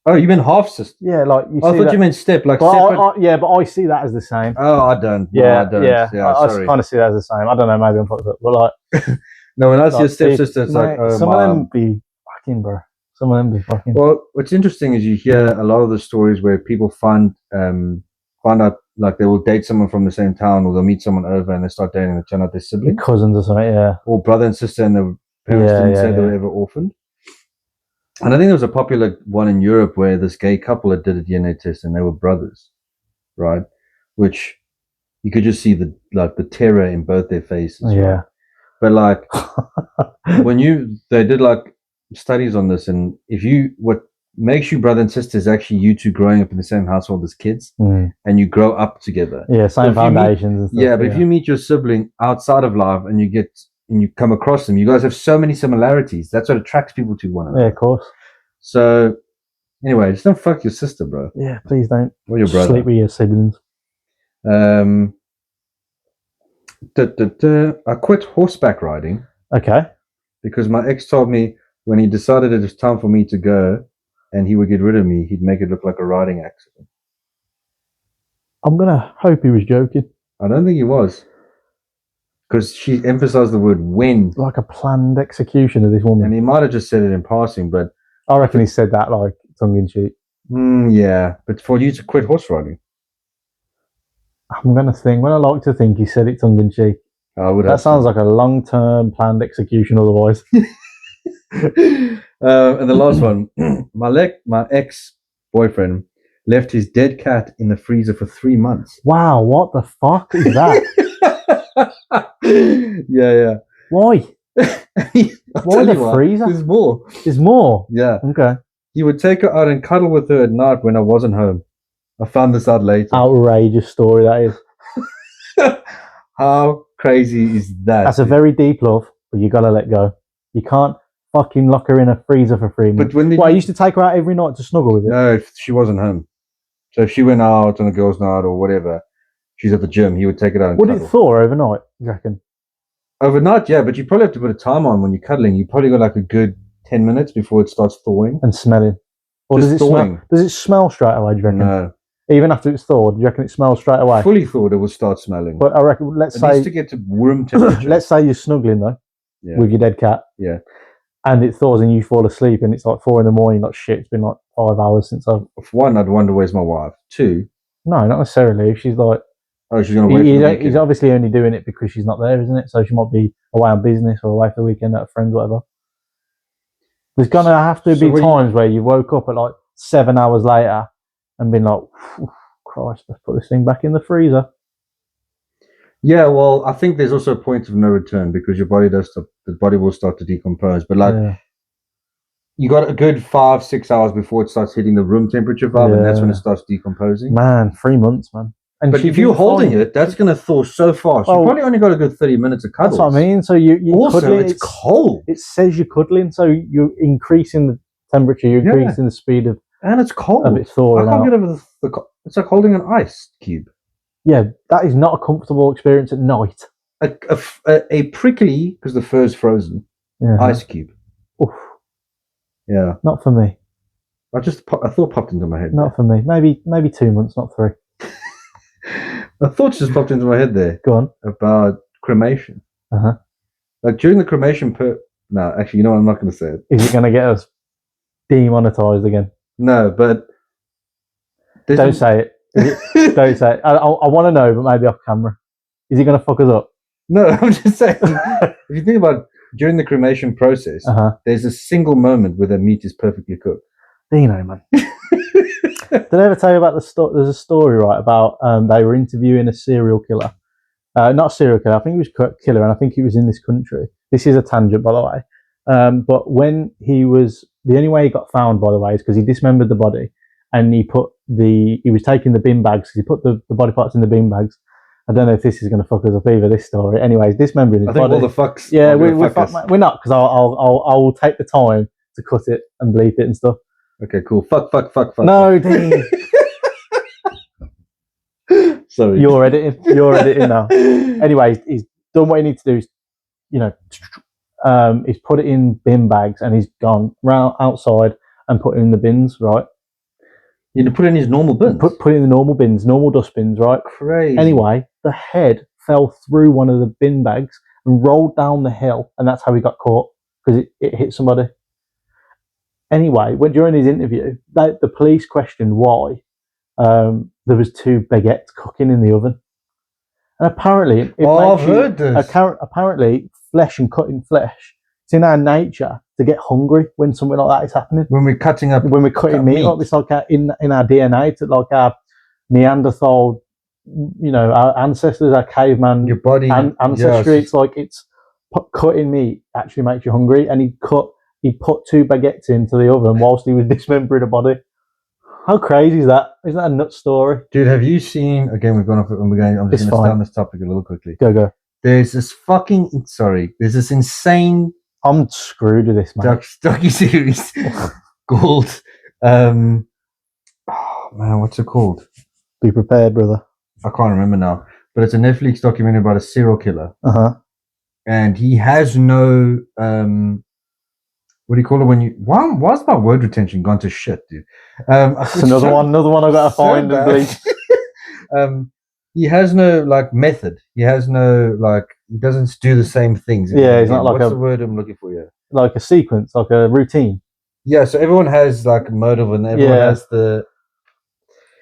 [SPEAKER 1] Oh, you mean half sister?
[SPEAKER 2] Yeah, like
[SPEAKER 1] you. I thought you meant step, like
[SPEAKER 2] separate. Yeah, but I see that as the same.
[SPEAKER 1] Oh, I don't.
[SPEAKER 2] Yeah,
[SPEAKER 1] no, I don't.
[SPEAKER 2] Yeah. I
[SPEAKER 1] sorry.
[SPEAKER 2] kind of see that as the same. I don't know. Maybe I'm fucked up, but like.
[SPEAKER 1] No, when I see a stepsister, it's like, oh,
[SPEAKER 2] some of them be fucking, bro. Some of them be fucking.
[SPEAKER 1] Well, what's interesting is you hear a lot of the stories where people find out, like, they will date someone from the same town, or they'll meet someone over and they start dating and turn out they're siblings.
[SPEAKER 2] Cousins or something, yeah.
[SPEAKER 1] Or brother and sister, and the parents didn't say they were ever orphaned. And I think there was a popular one in Europe where this gay couple that did a DNA test and they were brothers, right? Which you could just see the terror in both their faces.
[SPEAKER 2] Yeah.
[SPEAKER 1] Right? But like they did like studies on this, and what makes you brother and sister is actually you two growing up in the same household as kids, and you grow up together.
[SPEAKER 2] Yeah, same foundations and stuff.
[SPEAKER 1] Yeah, but if you meet your sibling outside of life and you get and you come across them, you guys have so many similarities. That's what attracts people to one another.
[SPEAKER 2] Yeah, of course.
[SPEAKER 1] So, anyway, just don't fuck your sister, bro.
[SPEAKER 2] Yeah, please don't.
[SPEAKER 1] Or your brother.
[SPEAKER 2] Sleep with your siblings.
[SPEAKER 1] I quit horseback riding.
[SPEAKER 2] Okay.
[SPEAKER 1] Because my ex told me when he decided it was time for me to go and he would get rid of me, he'd make it look like a riding accident.
[SPEAKER 2] I'm going to hope he was joking.
[SPEAKER 1] I don't think he was. Because she emphasized the word when.
[SPEAKER 2] Like a planned execution of this woman.
[SPEAKER 1] And he might have just said it in passing, but...
[SPEAKER 2] I reckon he said that like tongue-in-cheek.
[SPEAKER 1] Yeah, but for you to quit horse riding.
[SPEAKER 2] I'm going to think, when I like to think he said it tongue-in-cheek. That sounds like a long-term planned execution otherwise.
[SPEAKER 1] And the last one. My ex-boyfriend left his dead cat in the freezer for 3 months.
[SPEAKER 2] Wow, what the fuck is that?
[SPEAKER 1] Yeah.
[SPEAKER 2] Why? Why the freezer?
[SPEAKER 1] There's more.
[SPEAKER 2] There's more?
[SPEAKER 1] Yeah.
[SPEAKER 2] Okay.
[SPEAKER 1] He would take her out and cuddle with her at night when I wasn't home. I found this out later.
[SPEAKER 2] Outrageous story that is.
[SPEAKER 1] How crazy is that?
[SPEAKER 2] That's a very deep love, but you gotta let go. You can't fucking lock her in a freezer for 3 months. But I used to take her out every night to snuggle with her.
[SPEAKER 1] No, if she wasn't home. So if she went out on a girls' night or whatever, she's at the gym, he would take it out and
[SPEAKER 2] Would
[SPEAKER 1] cuddle.
[SPEAKER 2] it thaw overnight, you reckon?
[SPEAKER 1] Overnight, yeah, but you probably have to put a time on when you're cuddling. You probably got like a good 10 minutes before it starts thawing.
[SPEAKER 2] And smelling. Or does it smell straight away, do you reckon?
[SPEAKER 1] No.
[SPEAKER 2] Even after it's thawed, do you reckon it smells straight away?
[SPEAKER 1] Fully thawed, it will start smelling.
[SPEAKER 2] But I reckon,
[SPEAKER 1] it needs to get to room temperature.
[SPEAKER 2] Let's say you're snuggling though, with your dead cat.
[SPEAKER 1] Yeah.
[SPEAKER 2] And it thaws and you fall asleep and it's like 4 a.m, like shit, it's been like 5 hours since I've...
[SPEAKER 1] For one, I'd wonder where's my wife. 2.
[SPEAKER 2] No, not necessarily. If she's like...
[SPEAKER 1] Oh, she's going to wait for the weekend.
[SPEAKER 2] He's obviously only doing it because she's not there, isn't it? So she might be away on business or away for the weekend at a friend's, whatever. There's going to have to be times where you woke up at like 7 hours later and been like, Christ, let's put this thing back in the freezer.
[SPEAKER 1] Yeah, well, I think there's also a point of no return because your body the body will start to decompose. But like, you got a good 5-6 hours before it starts hitting the room temperature vibe, and that's when it starts decomposing.
[SPEAKER 2] Man, 3 months, man. And
[SPEAKER 1] but if you're holding it, that's going to thaw so fast. You probably only got a good 30 minutes of cuddles.
[SPEAKER 2] That's what I mean. So you
[SPEAKER 1] also,
[SPEAKER 2] cuddling,
[SPEAKER 1] it's cold.
[SPEAKER 2] It says you're cuddling, so you're increasing the temperature, you're increasing the speed of...
[SPEAKER 1] And it's cold.
[SPEAKER 2] Of it thawing
[SPEAKER 1] I can't get over it's like holding an ice cube.
[SPEAKER 2] Yeah, that is not a comfortable experience at night.
[SPEAKER 1] A prickly, because the fur's frozen, ice cube.
[SPEAKER 2] Oof.
[SPEAKER 1] Yeah.
[SPEAKER 2] Not for me.
[SPEAKER 1] I thought popped into my head.
[SPEAKER 2] Not for me. Maybe 2 months, not 3.
[SPEAKER 1] A thought just popped into my head there.
[SPEAKER 2] Go on.
[SPEAKER 1] About cremation. Like during the cremation no, actually, you know what? I'm not going to say it.
[SPEAKER 2] Is it going to get us demonetized again?
[SPEAKER 1] No, but...
[SPEAKER 2] Don't say it. Don't say it. I want to know, but maybe off camera. Is it going to fuck us up?
[SPEAKER 1] No, I'm just saying. If you think about during the cremation process, there's a single moment where the meat is perfectly cooked.
[SPEAKER 2] Dino, man. Did I ever tell you about there's a story, right, about they were interviewing a serial killer. Not a serial killer, I think he was a killer, and I think he was in this country. This is a tangent, by the way. But when he was... The only way he got found, by the way, is because he dismembered the body, and he was taking the bin bags, he put the body parts in the bin bags. I don't know if this is going to fuck us up either, this story. Anyways, dismembering his body.
[SPEAKER 1] I think all the fucks...
[SPEAKER 2] Yeah, we're not, because I'll take the time to cut it and bleep it and stuff.
[SPEAKER 1] Okay, cool. Fuck.
[SPEAKER 2] No, Dean.
[SPEAKER 1] Sorry.
[SPEAKER 2] You're editing now. Anyways, he's done what he needs to do. He's put it in bin bags and he's gone round outside and put it in the bins, right?
[SPEAKER 1] You put it in his normal bins?
[SPEAKER 2] Put it in the normal bins, normal dustbins, right?
[SPEAKER 1] Crazy.
[SPEAKER 2] Anyway, the head fell through one of the bin bags and rolled down the hill, and that's how he got caught, because it hit somebody. Anyway, during his interview, the police questioned why there was 2 baguettes cooking in the oven. And apparently,
[SPEAKER 1] I've heard this.
[SPEAKER 2] Apparently, flesh and cutting flesh, it's in our nature to get hungry when something like that is happening.
[SPEAKER 1] When we're cutting
[SPEAKER 2] meat up, it's like in our DNA, to like our Neanderthal, our ancestors, our caveman,
[SPEAKER 1] your body
[SPEAKER 2] ancestry. It's like cutting meat actually makes you hungry, and he put 2 baguettes into the oven whilst he was dismembering a body. How crazy is that? Isn't that a nut story?
[SPEAKER 1] Dude, have you seen... Again, we've gone off... I'm just going to stay on this topic a little quickly.
[SPEAKER 2] Go.
[SPEAKER 1] there's this insane
[SPEAKER 2] I'm screwed with this, man.
[SPEAKER 1] docu-series called, oh man, what's it called?
[SPEAKER 2] Be prepared, brother.
[SPEAKER 1] I can't remember now, but it's a Netflix documentary about a serial killer. And he has no, what do you call it when you, why's my word retention gone to shit, dude?
[SPEAKER 2] That's another one I gotta find and bleed.
[SPEAKER 1] He has no like method. He has no like, he doesn't do the same things.
[SPEAKER 2] Yeah, he's not like
[SPEAKER 1] what's the word I'm looking for here?
[SPEAKER 2] Like a sequence, like a routine.
[SPEAKER 1] Yeah, so everyone has like a motive and everyone has the.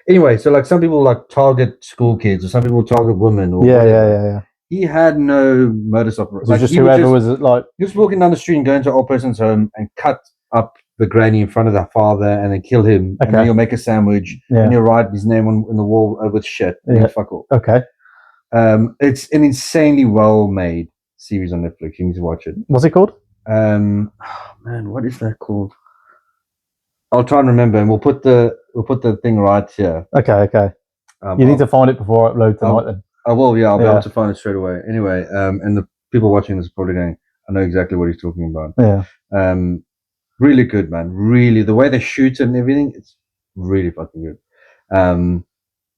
[SPEAKER 1] Anyway, so like some people like target school kids or some people target women or
[SPEAKER 2] yeah.
[SPEAKER 1] He had no modus operandi.
[SPEAKER 2] Like, just whoever was like,
[SPEAKER 1] just walking down the street and going to an old person's home and cut up the granny in front of the father and then kill him. And then you'll make a sandwich and you'll write his name on the wall with shit. And fuck off.
[SPEAKER 2] Okay.
[SPEAKER 1] It's an insanely well made series on Netflix. You need to watch it.
[SPEAKER 2] What's it called?
[SPEAKER 1] Oh man, what is that called? I'll try and remember, and we'll put the thing right here.
[SPEAKER 2] Okay. You need to find it before I upload tonight. Then
[SPEAKER 1] I will. Yeah, I'll be able to find it straight away. Anyway, and the people watching this are probably going, I know exactly what he's talking about.
[SPEAKER 2] Yeah.
[SPEAKER 1] Really good, man. Really, the way they shoot and everything, it's really fucking good.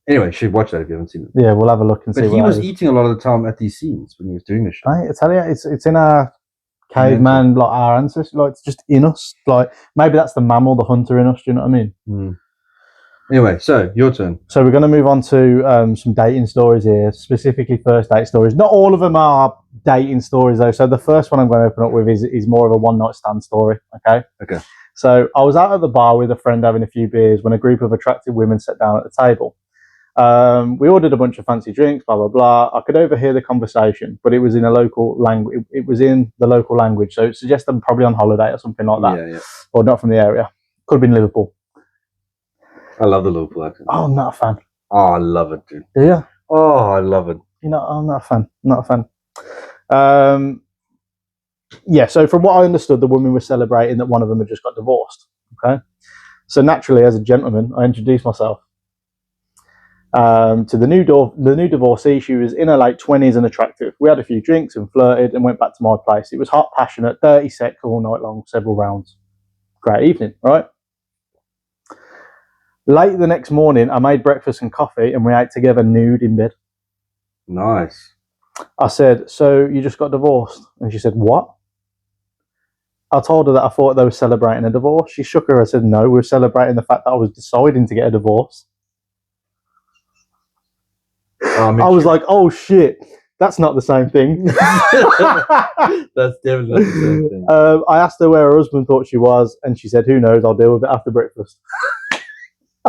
[SPEAKER 1] Anyway, you should watch that if you haven't seen it.
[SPEAKER 2] Yeah, we'll have a look and see.
[SPEAKER 1] But he was eating a lot of the time at these scenes when he was doing this shit.
[SPEAKER 2] I tell you, it's in our caveman, like our ancestors, like it's just in us. Like maybe that's the mammal, the hunter in us. Do you know what I mean?
[SPEAKER 1] Mm. Anyway, so your turn.
[SPEAKER 2] So we're going to move on to some dating stories here, specifically first date stories. Not all of them are dating stories though. So the first one I'm going to open up with is more of a one night stand story. Okay. So I was out at the bar with a friend having a few beers when a group of attractive women sat down at the table. We ordered a bunch of fancy drinks, blah, blah, blah. I could overhear the conversation, but it was in a local language. It was in the local language. So it suggests I'm probably on holiday or something like that.
[SPEAKER 1] Yeah.
[SPEAKER 2] Or not from the area. Could have been Liverpool.
[SPEAKER 1] I love the Liverpool accent.
[SPEAKER 2] Oh, I'm not a fan.
[SPEAKER 1] Oh, I love it, dude.
[SPEAKER 2] Do you?
[SPEAKER 1] Oh, I love it.
[SPEAKER 2] You know, I'm not a fan. Not a fan. Yeah, so from what I understood, the women were celebrating that one of them had just got divorced. Okay. So naturally, as a gentleman, I introduced myself. To the new divorcee. She was in her late 20s and attractive. We had a few drinks and flirted and went back to my place. It was hot, passionate, 30 sex all night long, several rounds. Great evening, right? Late the next morning, I made breakfast and coffee and we ate together nude in bed.
[SPEAKER 1] Nice.
[SPEAKER 2] I said, so you just got divorced? And she said, what? I told her that I thought they were celebrating a divorce. She shook her head. I said, no, we were celebrating the fact that I was deciding to get a divorce. I was like, oh shit, that's not the same thing.
[SPEAKER 1] That's definitely not the same thing.
[SPEAKER 2] I asked her where her husband thought she was, and she said, who knows, I'll deal with it after breakfast.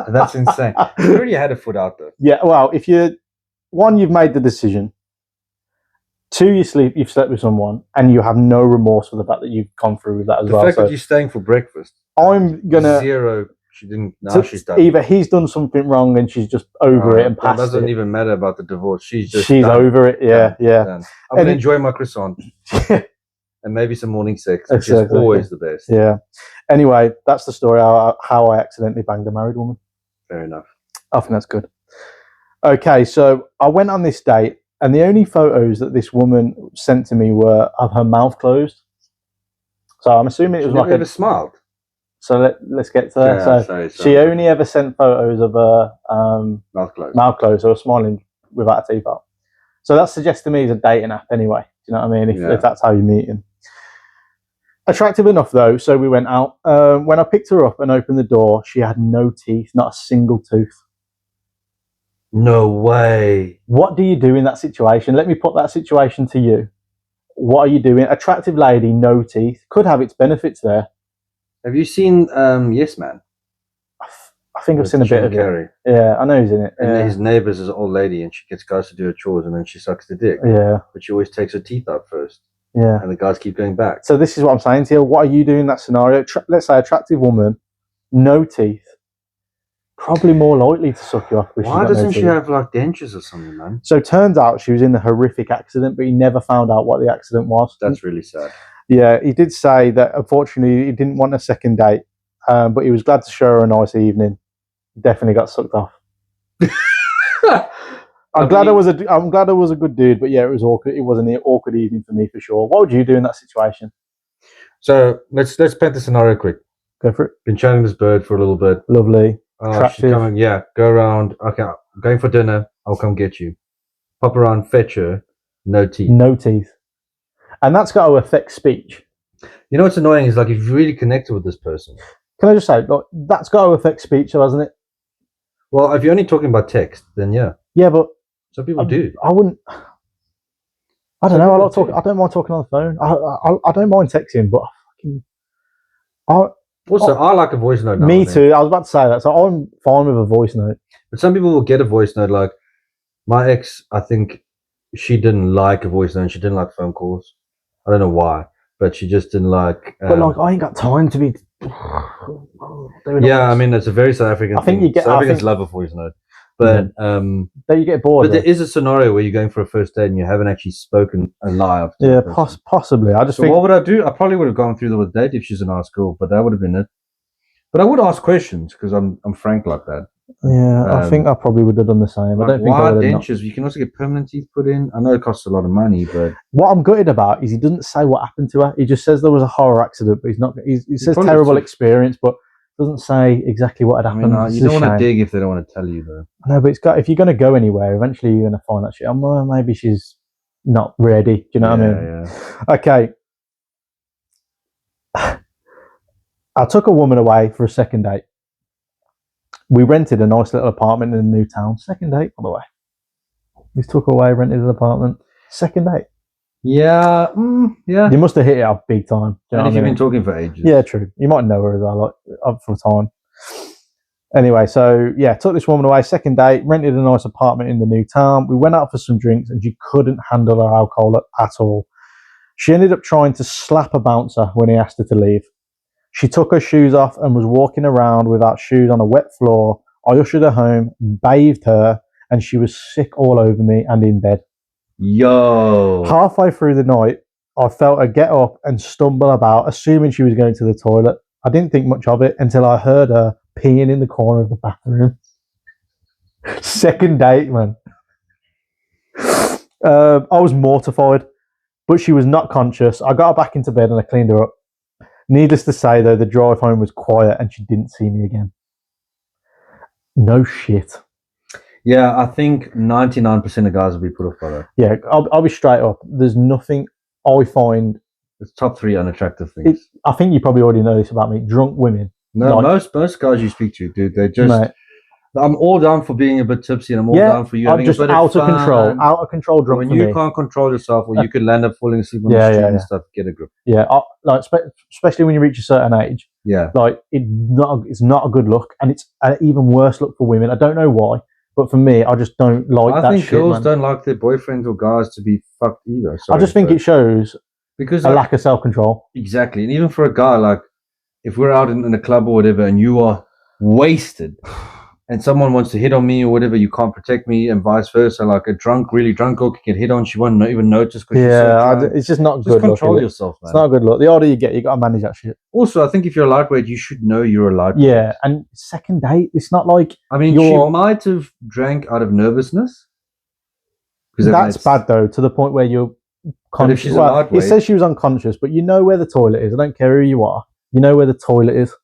[SPEAKER 1] That's insane. You already had a foot out there.
[SPEAKER 2] Yeah, well, if you've made the decision. 2, you've slept with someone, and you have no remorse for the fact that you've gone through with that as well.
[SPEAKER 1] The fact that you're staying for breakfast.
[SPEAKER 2] I'm gonna
[SPEAKER 1] zero. She didn't. Now she's done.
[SPEAKER 2] Either he's done something wrong and she's just over it and past it.
[SPEAKER 1] It doesn't even matter about the divorce. She's
[SPEAKER 2] done. Over it. Yeah.
[SPEAKER 1] Done. I'm gonna enjoy my croissant and maybe some morning sex, which is always the best.
[SPEAKER 2] Yeah. Anyway, that's the story how I accidentally banged a married woman.
[SPEAKER 1] Fair enough.
[SPEAKER 2] I think that's good. Okay, so I went on this date, and the only photos that this woman sent to me were of her mouth closed. So I'm assuming it was
[SPEAKER 1] never smiled.
[SPEAKER 2] So let's get to that.
[SPEAKER 1] Sorry.
[SPEAKER 2] She only ever sent photos of her mouth closed, or smiling without a teeth out. So that suggests to me it's a dating app anyway. Do you know what I mean? If that's how you meet him. Attractive enough though, so we went out. When I picked her up and opened the door, she had no teeth, not a single tooth.
[SPEAKER 1] No way.
[SPEAKER 2] What do you do in that situation? Let me put that situation to you. What are you doing? Attractive lady, no teeth, could have its benefits there.
[SPEAKER 1] Have you seen Yes Man?
[SPEAKER 2] I think I've seen a bit of it. Yeah, I know he's in it.
[SPEAKER 1] And his neighbours is an old lady, and she gets guys to do her chores, and then she sucks the dick.
[SPEAKER 2] Yeah.
[SPEAKER 1] But she always takes her teeth out first.
[SPEAKER 2] Yeah.
[SPEAKER 1] And the guys keep going back.
[SPEAKER 2] So this is what I'm saying to you. What are you doing in that scenario? Let's say attractive woman, no teeth, probably more likely to suck you off.
[SPEAKER 1] Why doesn't she have like dentures or something, man?
[SPEAKER 2] So it turns out she was in a horrific accident, but he never found out what the accident was.
[SPEAKER 1] That's really sad.
[SPEAKER 2] Yeah, he did say that unfortunately he didn't want a second date, but he was glad to show her a nice evening. Definitely got sucked off. I'm glad I was a good dude, but yeah, it was awkward. It was an awkward evening for me for sure. What would you do in that situation?
[SPEAKER 1] So let's paint the scenario quick.
[SPEAKER 2] Go for it.
[SPEAKER 1] Been chatting this bird for a little bit.
[SPEAKER 2] Lovely.
[SPEAKER 1] She's
[SPEAKER 2] Attractive.
[SPEAKER 1] coming. Yeah, go around. Okay, going for dinner. I'll come get you. Pop around, fetch her. No teeth.
[SPEAKER 2] No teeth. And that's got to affect speech.
[SPEAKER 1] You know what's annoying is like if you really connected with this person.
[SPEAKER 2] Can I just say, like, that's got to affect speech, though, hasn't it?
[SPEAKER 1] Well, if you're only talking about text, then yeah.
[SPEAKER 2] Yeah, but
[SPEAKER 1] some people do.
[SPEAKER 2] I wouldn't. I don't know. I like talking. I don't mind talking on the phone. I don't mind texting, but
[SPEAKER 1] I like a voice note now.
[SPEAKER 2] Me too. I was about to say that. So I'm fine with a voice note.
[SPEAKER 1] But some people will get a voice note. Like my ex, I think she didn't like a voice note. She didn't like phone calls. I don't know why, but she just didn't like.
[SPEAKER 2] But like, I ain't got time to be.
[SPEAKER 1] Yeah, I mean, it's a very South African.
[SPEAKER 2] I think
[SPEAKER 1] thing.
[SPEAKER 2] you get.
[SPEAKER 1] South Africans love a voice note, but
[SPEAKER 2] then you get bored.
[SPEAKER 1] But there is a scenario where you're going for a first date and you haven't actually spoken a lie.
[SPEAKER 2] Yeah, possibly. I just.
[SPEAKER 1] So what would I do? I probably would have gone through the date if she's a nice girl, but that would have been it. But I would ask questions because I'm frank like that.
[SPEAKER 2] Yeah, I think I probably would have done the same.
[SPEAKER 1] Like
[SPEAKER 2] I don't think I would have.
[SPEAKER 1] Dentures. You can also get permanent teeth put in. I know it costs a lot of money, but
[SPEAKER 2] what I'm gutted about is he doesn't say what happened to her. He just says there was a horror accident, but he's not. He says terrible experience, but doesn't say exactly what had happened.
[SPEAKER 1] I mean, you don't want to dig if they don't want to tell you, though.
[SPEAKER 2] No, but if you're going to go anywhere, eventually you're going to find that shit. Well, maybe she's not ready. Do you know what I mean? Yeah. Okay. I took a woman away for a second date. We rented a nice little apartment in a new town. Second date, by the way. We took her away, rented an apartment. Second date.
[SPEAKER 1] Yeah, yeah.
[SPEAKER 2] You must have hit it up big time.
[SPEAKER 1] And if you've been talking for ages.
[SPEAKER 2] Yeah, true. You might know her as well, like up for time. Anyway, so yeah, took this woman away. Second date, rented a nice apartment in the new town. We went out for some drinks, and she couldn't handle her alcohol at all. She ended up trying to slap a bouncer when he asked her to leave. She took her shoes off and was walking around without shoes on a wet floor. I ushered her home, bathed her, and she was sick all over me and in bed.
[SPEAKER 1] Yo.
[SPEAKER 2] Halfway through the night, I felt her get up and stumble about, assuming she was going to the toilet. I didn't think much of it until I heard her peeing in the corner of the bathroom. Second date, man. I was mortified, but she was not conscious. I got her back into bed and I cleaned her up. Needless to say, though, the drive home was quiet and she didn't see me again. No shit.
[SPEAKER 1] Yeah, I think 99% of guys will be put off by that.
[SPEAKER 2] Yeah, I'll be straight up. There's nothing I find.
[SPEAKER 1] It's top 3 unattractive things.
[SPEAKER 2] I think you probably already know this about me. Drunk women.
[SPEAKER 1] No, like, most guys you speak to, dude, they just. Mate, I'm all down for being a bit tipsy, and I'm all down for you having
[SPEAKER 2] just
[SPEAKER 1] a bit
[SPEAKER 2] out
[SPEAKER 1] of
[SPEAKER 2] control. Out of control drunk.
[SPEAKER 1] When you can't control yourself, or you could land up falling asleep on the street and stuff, get a grip.
[SPEAKER 2] Yeah, like especially when you reach a certain age.
[SPEAKER 1] Yeah,
[SPEAKER 2] like it's not a good look, and it's an even worse look for women. I don't know why, but for me, I just don't like that. I think
[SPEAKER 1] girls don't like their boyfriends or guys to be fucked either.
[SPEAKER 2] I just think it shows
[SPEAKER 1] because
[SPEAKER 2] a lack of self control.
[SPEAKER 1] Exactly, and even for a guy, like if we're out in a club or whatever, and you are wasted. And someone wants to hit on me or whatever, you can't protect me, and vice versa. Like a really drunk girl can get hit on, she won't even notice.
[SPEAKER 2] It's just not good.
[SPEAKER 1] Control yourself, man.
[SPEAKER 2] It's not a good look. The older you get, you got to manage that shit.
[SPEAKER 1] Also, I think if you're a lightweight, you should know you're a lightweight.
[SPEAKER 2] Yeah, and second date, it's not like.
[SPEAKER 1] I mean, she might have drank out of nervousness.
[SPEAKER 2] That's bad though, to the point where you're conscious. It says she was unconscious, but you know where the toilet is. I don't care who you are. You know where the toilet is.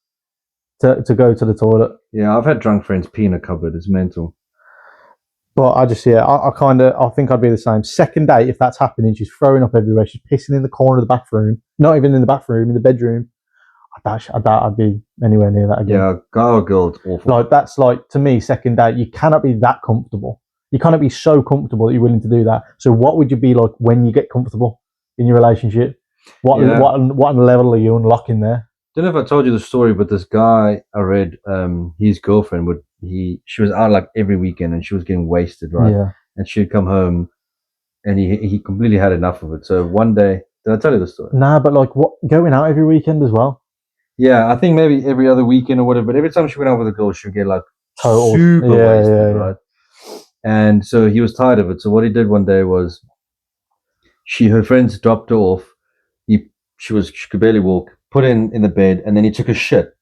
[SPEAKER 2] To go to the toilet.
[SPEAKER 1] Yeah, I've had drunk friends pee in a cupboard. It's mental.
[SPEAKER 2] But I think I'd be the same. Second date, if that's happening, she's throwing up everywhere. She's pissing in the corner of the bathroom. Not even in the bathroom, in the bedroom. I doubt I'd be anywhere near that again.
[SPEAKER 1] Yeah, guy or girl, it's awful.
[SPEAKER 2] Like, that's like, to me, second date, you cannot be that comfortable. You cannot be so comfortable that you're willing to do that. So what would you be like when you get comfortable in your relationship? What level are you unlocking there?
[SPEAKER 1] I don't know if I told you the story, but this guy I read, his girlfriend she was out like every weekend and she was getting wasted, right?
[SPEAKER 2] Yeah.
[SPEAKER 1] And she'd come home and he completely had enough of it. So one day, did I tell you the story?
[SPEAKER 2] Nah, but like going out every weekend as well?
[SPEAKER 1] Yeah, I think maybe every other weekend or whatever, but every time she went out with a girl, she'd get like super wasted, right? And so he was tired of it. So what he did one day was her friends dropped her off. She could barely walk. Put in the bed, and then he took a shit.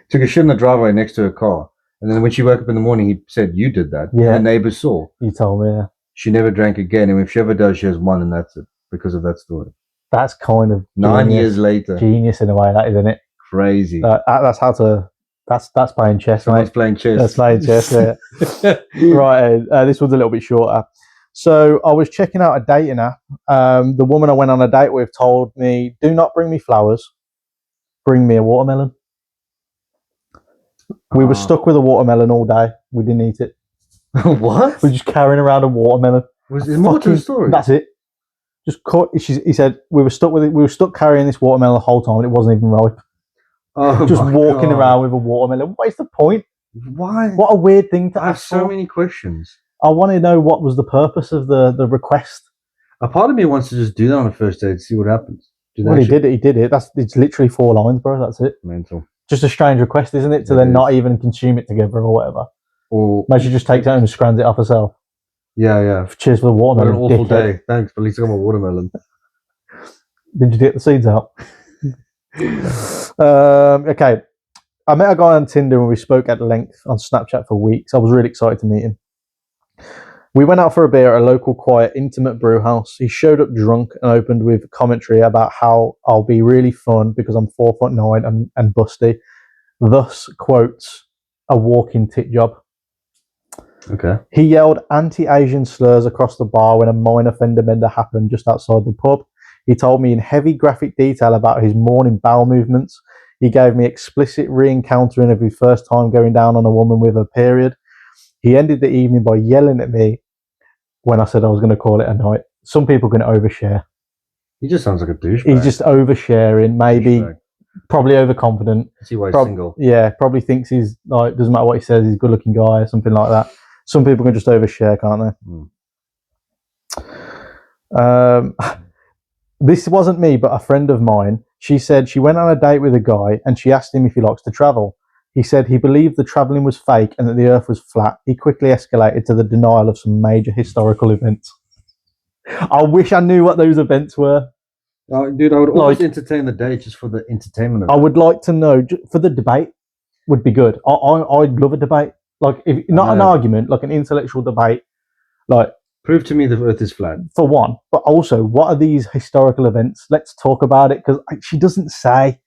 [SPEAKER 1] Took a shit in the driveway next to her car, And then when she woke up in the morning, he said, "You did that."
[SPEAKER 2] Yeah.
[SPEAKER 1] And the neighbors saw.
[SPEAKER 2] You told me, yeah.
[SPEAKER 1] She never drank again, and if she ever does, she has one, and that's it because of that story.
[SPEAKER 2] That's kind of
[SPEAKER 1] 9 years later.
[SPEAKER 2] Genius in a way, that isn't it?
[SPEAKER 1] Crazy.
[SPEAKER 2] That's how to. That's playing chess,
[SPEAKER 1] Someone's
[SPEAKER 2] mate.
[SPEAKER 1] playing chess.
[SPEAKER 2] That's playing chess. Yeah. Right. This one's a little bit shorter. So I was checking out a dating app. The woman I went on a date with told me, "Do not bring me flowers. Bring me a watermelon." We were stuck with a watermelon all day. We didn't eat it.
[SPEAKER 1] What?
[SPEAKER 2] We're just carrying around a watermelon.
[SPEAKER 1] Was there more to the story?
[SPEAKER 2] That's it. Just cut. He said we were stuck with it. We were stuck carrying this watermelon the whole time, and it wasn't even ripe.
[SPEAKER 1] Oh,
[SPEAKER 2] just walking around with a watermelon. What's the point?
[SPEAKER 1] Why?
[SPEAKER 2] What a weird thing to
[SPEAKER 1] I have
[SPEAKER 2] ask
[SPEAKER 1] so
[SPEAKER 2] for.
[SPEAKER 1] many questions.
[SPEAKER 2] I want to know what was the purpose of the request.
[SPEAKER 1] A part of me wants to just do that on a first date to see what happens.
[SPEAKER 2] Well, he did it. He did it. It's literally 4 lines, bro. That's it.
[SPEAKER 1] Mental.
[SPEAKER 2] Just a strange request, isn't it? To then not even consume it together or whatever.
[SPEAKER 1] Or
[SPEAKER 2] maybe she just takes it home and scrans it off herself.
[SPEAKER 1] Yeah.
[SPEAKER 2] Cheers for the watermelon.
[SPEAKER 1] What an awful day. Thanks, but at least I got my watermelon.
[SPEAKER 2] Did you get the seeds out? Okay. I met a guy on Tinder and we spoke at length on Snapchat for weeks. I was really excited to meet him. We went out for a beer at a local, quiet, intimate brew house. He showed up drunk and opened with commentary about how I'll be really fun because I'm 4'9" and busty. Thus, quotes, a walking tit job.
[SPEAKER 1] Okay.
[SPEAKER 2] He yelled anti-Asian slurs across the bar when a minor fender bender happened just outside the pub. He told me in heavy graphic detail about his morning bowel movements. He gave me explicit re-encountering of his first time going down on a woman with her period. He ended the evening by yelling at me when I said I was going to call it a night. Some people can overshare.
[SPEAKER 1] He just sounds like a douchebag.
[SPEAKER 2] He's just oversharing, maybe, probably overconfident.
[SPEAKER 1] See why he's single.
[SPEAKER 2] Yeah, probably thinks he's like, doesn't matter what he says, he's a good-looking guy or something like that. Some people can just overshare, can't they? This wasn't me, but a friend of mine. She said she went on a date with a guy and she asked him if he likes to travel. He said he believed the travelling was fake and that the earth was flat. He quickly escalated to the denial of some major historical events. I wish I knew what those events were.
[SPEAKER 1] Dude, I would always entertain the date just for the entertainment of it.
[SPEAKER 2] I would like to know, for the debate would be good. I'd love a debate. Like, if not an argument, like an intellectual debate. Like,
[SPEAKER 1] prove to me the earth is flat.
[SPEAKER 2] For one, but also, what are these historical events? Let's talk about it, because she doesn't say,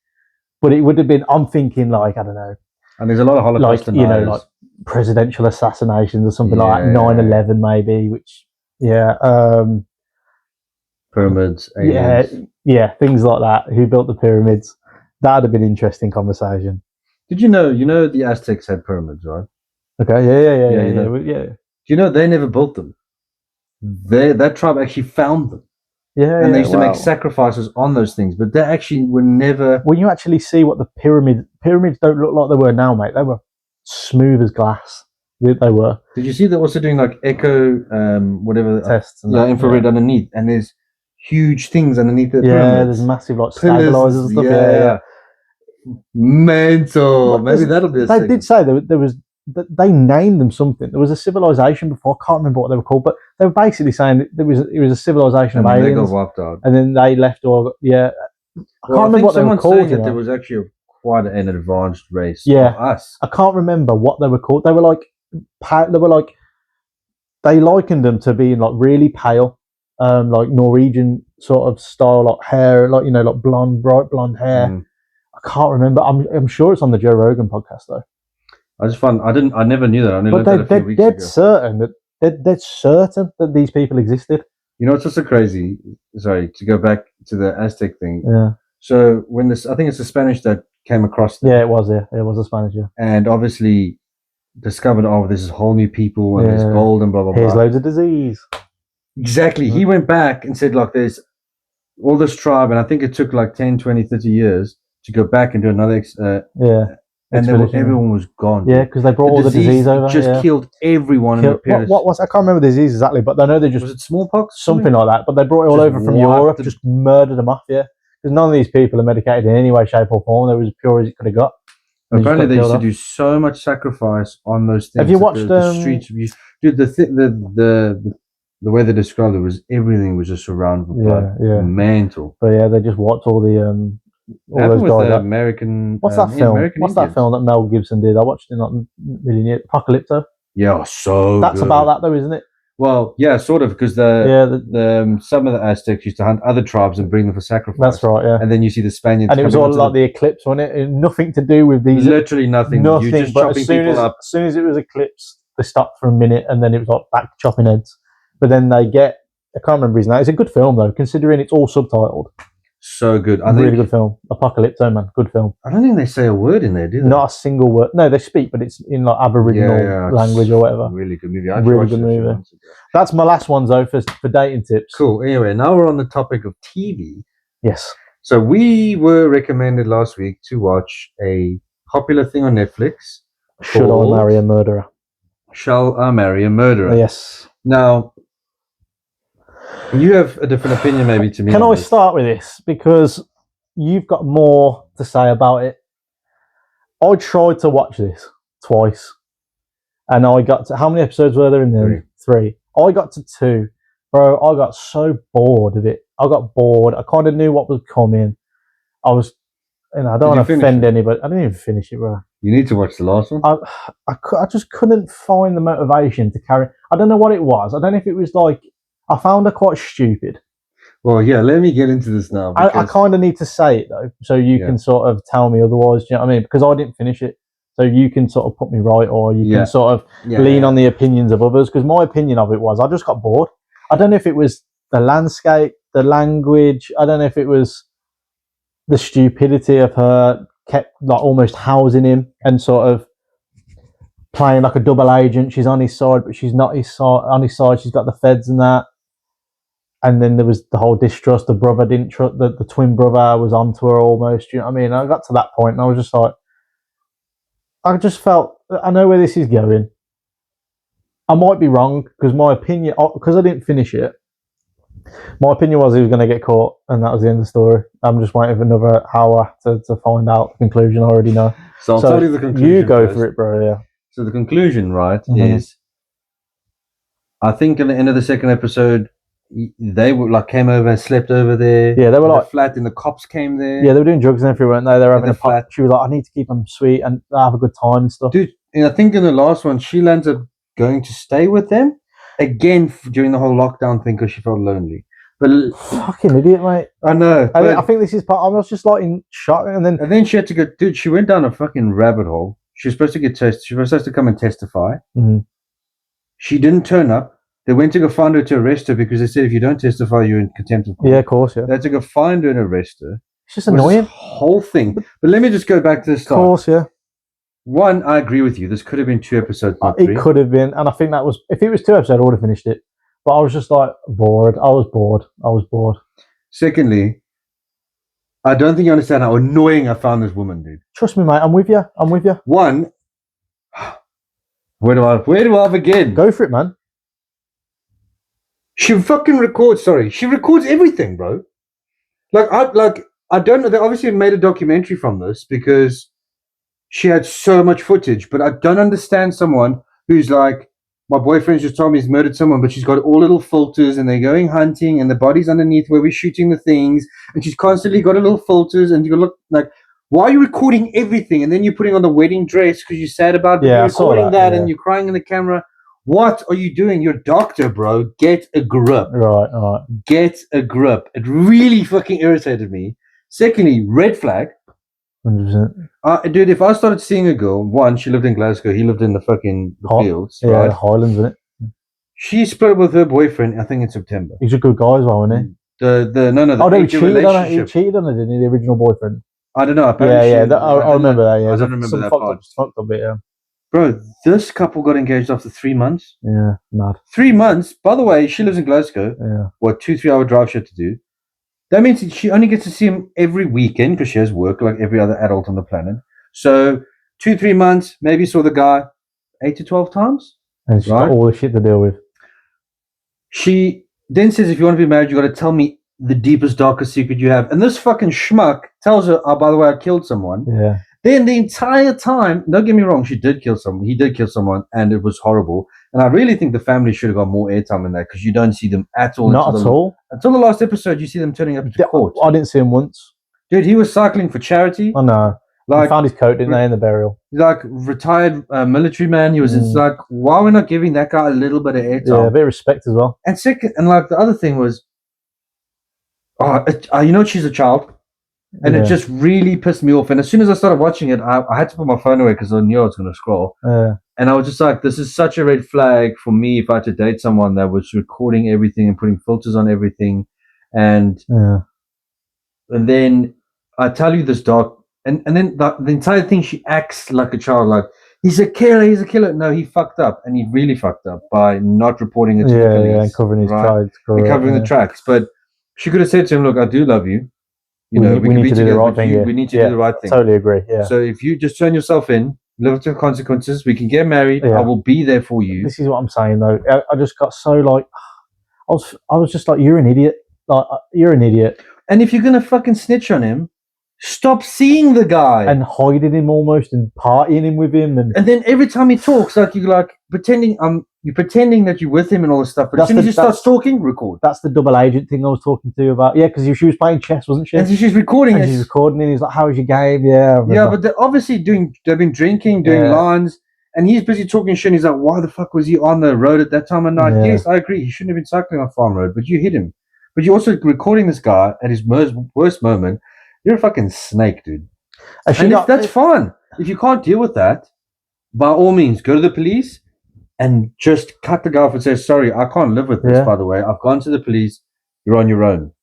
[SPEAKER 2] but it would have been, I'm thinking, like, I don't know.
[SPEAKER 1] And there's a lot of Holocaust
[SPEAKER 2] deniers. You know, like presidential assassinations or something like that, 9/11 maybe, which,
[SPEAKER 1] pyramids, aliens.
[SPEAKER 2] Yeah, things like that. Who built the pyramids? That would have been an interesting conversation.
[SPEAKER 1] Did you know the Aztecs had pyramids, right?
[SPEAKER 2] Okay, yeah.
[SPEAKER 1] Do you know they never built them? That tribe actually found them.
[SPEAKER 2] Yeah,
[SPEAKER 1] and they used to make sacrifices on those things, but they actually were never.
[SPEAKER 2] When you actually see what the pyramids don't look like they were now, mate. They were smooth as glass. They were.
[SPEAKER 1] Did you see they're also doing like echo, whatever
[SPEAKER 2] tests? And
[SPEAKER 1] infrared underneath, and there's huge things underneath the pyramids.
[SPEAKER 2] Yeah, there's massive like stabilizers and stuff. Yeah.
[SPEAKER 1] Mental. Maybe that'll be.
[SPEAKER 2] They did say there was. They named them something. There was a civilization before. I can't remember what they were called, but they were basically saying it was a civilization of aliens. They got
[SPEAKER 1] wiped out,
[SPEAKER 2] and then they left. I can't remember what they were called.
[SPEAKER 1] That there was actually quite an advanced race.
[SPEAKER 2] Yeah,
[SPEAKER 1] us.
[SPEAKER 2] I can't remember what they were called. They were like they likened them to being like really pale, like Norwegian sort of style, like hair, like like bright blonde hair. I can't remember. I'm sure it's on the Joe Rogan podcast though.
[SPEAKER 1] I never knew that. I learned that a few weeks ago.
[SPEAKER 2] They're certain that these people existed.
[SPEAKER 1] You know, it's also crazy. Sorry, to go back to the Aztec thing.
[SPEAKER 2] Yeah.
[SPEAKER 1] So when I think it's the Spanish that came across them.
[SPEAKER 2] Yeah, it was. Yeah, it was the Spanish. Yeah.
[SPEAKER 1] And obviously discovered, this is whole new people and there's gold and blah, blah, blah.
[SPEAKER 2] Here's loads of disease.
[SPEAKER 1] Exactly. He went back and said, like, there's all this tribe, and I think it took like 10, 20, 30 years to go back and do another and everyone was gone.
[SPEAKER 2] Yeah, because they brought all the disease over.
[SPEAKER 1] Just killed everyone.
[SPEAKER 2] What was? I can't remember the disease exactly, but I know they just.
[SPEAKER 1] Was it smallpox?
[SPEAKER 2] Something like that. But they brought it all over from Europe, just murdered them off. Yeah, because none of these people are medicated in any way, shape, or form. They were as pure as it could have got.
[SPEAKER 1] Apparently, they used to do so much sacrifice on those things.
[SPEAKER 2] Have you watched
[SPEAKER 1] the streets? Dude, the way they described it was everything was just surrounded with blood.
[SPEAKER 2] Yeah.
[SPEAKER 1] Mental.
[SPEAKER 2] But yeah, they just watched all the all
[SPEAKER 1] happened
[SPEAKER 2] those
[SPEAKER 1] with
[SPEAKER 2] guys.
[SPEAKER 1] the American.
[SPEAKER 2] What's that film?
[SPEAKER 1] American
[SPEAKER 2] What's that
[SPEAKER 1] Indians.
[SPEAKER 2] film that Mel Gibson did? I watched it not really near Apocalypto.
[SPEAKER 1] Yeah, so
[SPEAKER 2] That's
[SPEAKER 1] good.
[SPEAKER 2] about that though, isn't it?
[SPEAKER 1] Well, yeah, sort of, because some of the Aztecs used to hunt other tribes and bring them for sacrifice.
[SPEAKER 2] That's right, yeah.
[SPEAKER 1] And then you see the Spaniards,
[SPEAKER 2] and it was all like the eclipse, wasn't it? Nothing to do with these.
[SPEAKER 1] Literally nothing.
[SPEAKER 2] Nothing.
[SPEAKER 1] You're just
[SPEAKER 2] But
[SPEAKER 1] chopping people up.
[SPEAKER 2] as soon as it was eclipsed, they stopped for a minute, and then it was like back to chopping heads. But then I can't remember his name. It's a good film though, considering it's all subtitled.
[SPEAKER 1] So good.
[SPEAKER 2] Really good film. Apocalypto, man. Good film.
[SPEAKER 1] I don't think they say a word in there, do they?
[SPEAKER 2] Not a single word. No, they speak, but it's in like Aboriginal language or whatever.
[SPEAKER 1] Really good movie.
[SPEAKER 2] Really good movie. That's my last one, though, for dating tips.
[SPEAKER 1] Cool. Anyway, now we're on the topic of TV.
[SPEAKER 2] Yes.
[SPEAKER 1] So we were recommended last week to watch a popular thing on Netflix.
[SPEAKER 2] Should I Marry a Murderer?
[SPEAKER 1] Shall I Marry a Murderer?
[SPEAKER 2] Yes.
[SPEAKER 1] Now, you have a different opinion maybe to me.
[SPEAKER 2] Can I start with this? Because you've got more to say about it. I tried to watch this twice. And I got to... How many episodes were there in there? 3. I got to 2. Bro, I got so bored of it. I got bored. I kind of knew what was coming. I was... I don't want to offend anybody. I didn't even finish it, bro.
[SPEAKER 1] You need to watch the last one.
[SPEAKER 2] I just couldn't find the motivation to carry... I don't know what it was. I don't know if it was like... I found her quite stupid.
[SPEAKER 1] Well, yeah, let me get into this now.
[SPEAKER 2] I kind of need to say it, though, so you can sort of tell me otherwise. Do you know what I mean? Because I didn't finish it. So you can sort of put me right, or you can sort of lean on the opinions of others. Because my opinion of it was, I just got bored. I don't know if it was the landscape, the language. I don't know if it was the stupidity of her kept like almost housing him and sort of playing like a double agent. She's on his side, but she's not on his side. She's got the feds and that. And then there was the whole distrust. The brother didn't trust, the twin brother was onto her almost. You know what I mean? I got to that point and I was just like, I just felt, I know where this is going. I might be wrong because my opinion, because I didn't finish it, my opinion was he was going to get caught and that was the end of the story. I'm just waiting for another hour to find out the conclusion. I already know.
[SPEAKER 1] So I'll tell you the conclusion.
[SPEAKER 2] You go for it, bro, yeah.
[SPEAKER 1] So the conclusion, right, is I think in the end of the second episode, they were like came over and slept over there.
[SPEAKER 2] Yeah, they were like
[SPEAKER 1] flat, and the cops came there.
[SPEAKER 2] Yeah, they were doing drugs and everything, weren't they? They were having a flat. She was like, I need to keep them sweet and have a good time and stuff.
[SPEAKER 1] Dude, and I think in the last one, she ends up going to stay with them again during the whole lockdown thing because she felt lonely. But
[SPEAKER 2] fucking idiot, mate.
[SPEAKER 1] I know.
[SPEAKER 2] I think this is part. I was just like in shock, and then
[SPEAKER 1] she had to go. Dude, she went down a fucking rabbit hole. She was supposed to get tested. She was supposed to come and testify.
[SPEAKER 2] Mm-hmm.
[SPEAKER 1] She didn't turn up. They went to go find her to arrest her because they said if you don't testify, you're in contempt of court.
[SPEAKER 2] Yeah, of course, yeah.
[SPEAKER 1] They had to go find her and arrest her.
[SPEAKER 2] It's just annoying.
[SPEAKER 1] Whole thing. But let me just go back to the start.
[SPEAKER 2] Of course, yeah.
[SPEAKER 1] One, I agree with you. This could have been 2 episodes, not 3.
[SPEAKER 2] It could have been, and I think that was, if it was 2 episodes, I would have finished it. But I was just like bored. I was bored.
[SPEAKER 1] Secondly, I don't think you understand how annoying I found this woman, dude.
[SPEAKER 2] Trust me, mate. I'm with you.
[SPEAKER 1] One, where do I begin?
[SPEAKER 2] Go for it, man.
[SPEAKER 1] She fucking records. Sorry, she records everything, bro. I don't know. They obviously made a documentary from this because she had so much footage. But I don't understand someone who's like, my boyfriend just told me he's murdered someone, but she's got all little filters, and they're going hunting, and the body's underneath where we're shooting the things, and she's constantly got a little filters, and you look like, why are you recording everything? And then you're putting on the wedding dress because you're sad about recording that, and you're crying in the camera. What are you doing? You're a doctor, bro. Get a grip.
[SPEAKER 2] Right.
[SPEAKER 1] Get a grip. It really fucking irritated me. Secondly, red flag.
[SPEAKER 2] 100%.
[SPEAKER 1] Dude, if I started seeing a girl, one, she lived in Glasgow, he lived in the fucking fields.
[SPEAKER 2] Yeah,
[SPEAKER 1] right?
[SPEAKER 2] the Highlands, isn't it?
[SPEAKER 1] She split up with her boyfriend, I think in September.
[SPEAKER 2] He's a good guy as well, isn't he?
[SPEAKER 1] He
[SPEAKER 2] cheated on her. He cheated on her, didn't he? The original boyfriend.
[SPEAKER 1] I don't know.
[SPEAKER 2] I remember that. Yeah,
[SPEAKER 1] I don't remember that part.
[SPEAKER 2] Fucked up bit, yeah.
[SPEAKER 1] Bro, this couple got engaged after 3 months.
[SPEAKER 2] Yeah, mad.
[SPEAKER 1] 3 months. By the way, she lives in Glasgow.
[SPEAKER 2] Yeah.
[SPEAKER 1] What, 2-3 hour drive she had to do. That means she only gets to see him every weekend because she has work like every other adult on the planet. So 2-3 months, maybe saw the guy 8 to 12 times.
[SPEAKER 2] And she's got all the shit to deal with.
[SPEAKER 1] She then says, if you want to be married, you got to tell me the deepest, darkest secret you have. And this fucking schmuck tells her, oh, by the way, I killed someone.
[SPEAKER 2] Yeah.
[SPEAKER 1] Then the entire time, don't get me wrong, she did kill someone. He did kill someone, and it was horrible. And I really think the family should have got more airtime in that because you don't see them at all.
[SPEAKER 2] Not at all.
[SPEAKER 1] Until the last episode, you see them turning up to court.
[SPEAKER 2] I didn't see him once.
[SPEAKER 1] Dude, he was cycling for charity.
[SPEAKER 2] I know.
[SPEAKER 1] Like,
[SPEAKER 2] he found his coat, didn't they, in the burial?
[SPEAKER 1] He's like retired military man. He was it's like, why are we not giving that guy a little bit of airtime?
[SPEAKER 2] Yeah, a bit of respect as well.
[SPEAKER 1] And second, and like the other thing was, you know, she's a child. And it just really pissed me off. And as soon as I started watching it, I had to put my phone away because I knew I was going to scroll. And I was just like, this is such a red flag for me if I had to date someone that was recording everything and putting filters on everything. And then I tell you this dark, and then the entire thing, she acts like a child. Like, he's a killer. No, he fucked up. And he really fucked up by not reporting it to the police.
[SPEAKER 2] And covering his tracks.
[SPEAKER 1] And covering the tracks. But she could have said to him, look, I do love you. You know,
[SPEAKER 2] we need to do the right thing.
[SPEAKER 1] We need to do the right thing.
[SPEAKER 2] Totally agree. Yeah.
[SPEAKER 1] So if you just turn yourself in, live up to the consequences, we can get married. I will be there for you.
[SPEAKER 2] This is what I'm saying, though. I just got so like, I was just like, you're an idiot. Like, you're an idiot.
[SPEAKER 1] And if you're gonna fucking snitch on him, stop seeing the guy
[SPEAKER 2] and hiding him almost and partying him with him, and
[SPEAKER 1] then every time he talks, like you're like pretending you're pretending that you're with him and all this stuff. But as soon as you start stalking, record.
[SPEAKER 2] That's the double agent thing I was talking to you about. Yeah, because she was playing chess, wasn't she?
[SPEAKER 1] And so she's recording it.
[SPEAKER 2] She's recording it. He's like, "How was your game?" Yeah.
[SPEAKER 1] But they're obviously they've been drinking, doing lines, and he's busy talking shit. And he's like, "Why the fuck was he on the road at that time of night?" Yes, I agree. He shouldn't have been cycling on Farm Road, but you hit him. But you're also recording this guy at his worst moment. You're a fucking snake, dude. That's fine. If you can't deal with that, by all means, go to the police and just cut the guy off and say, sorry, I can't live with this, by the way. I've gone to the police. You're on your own.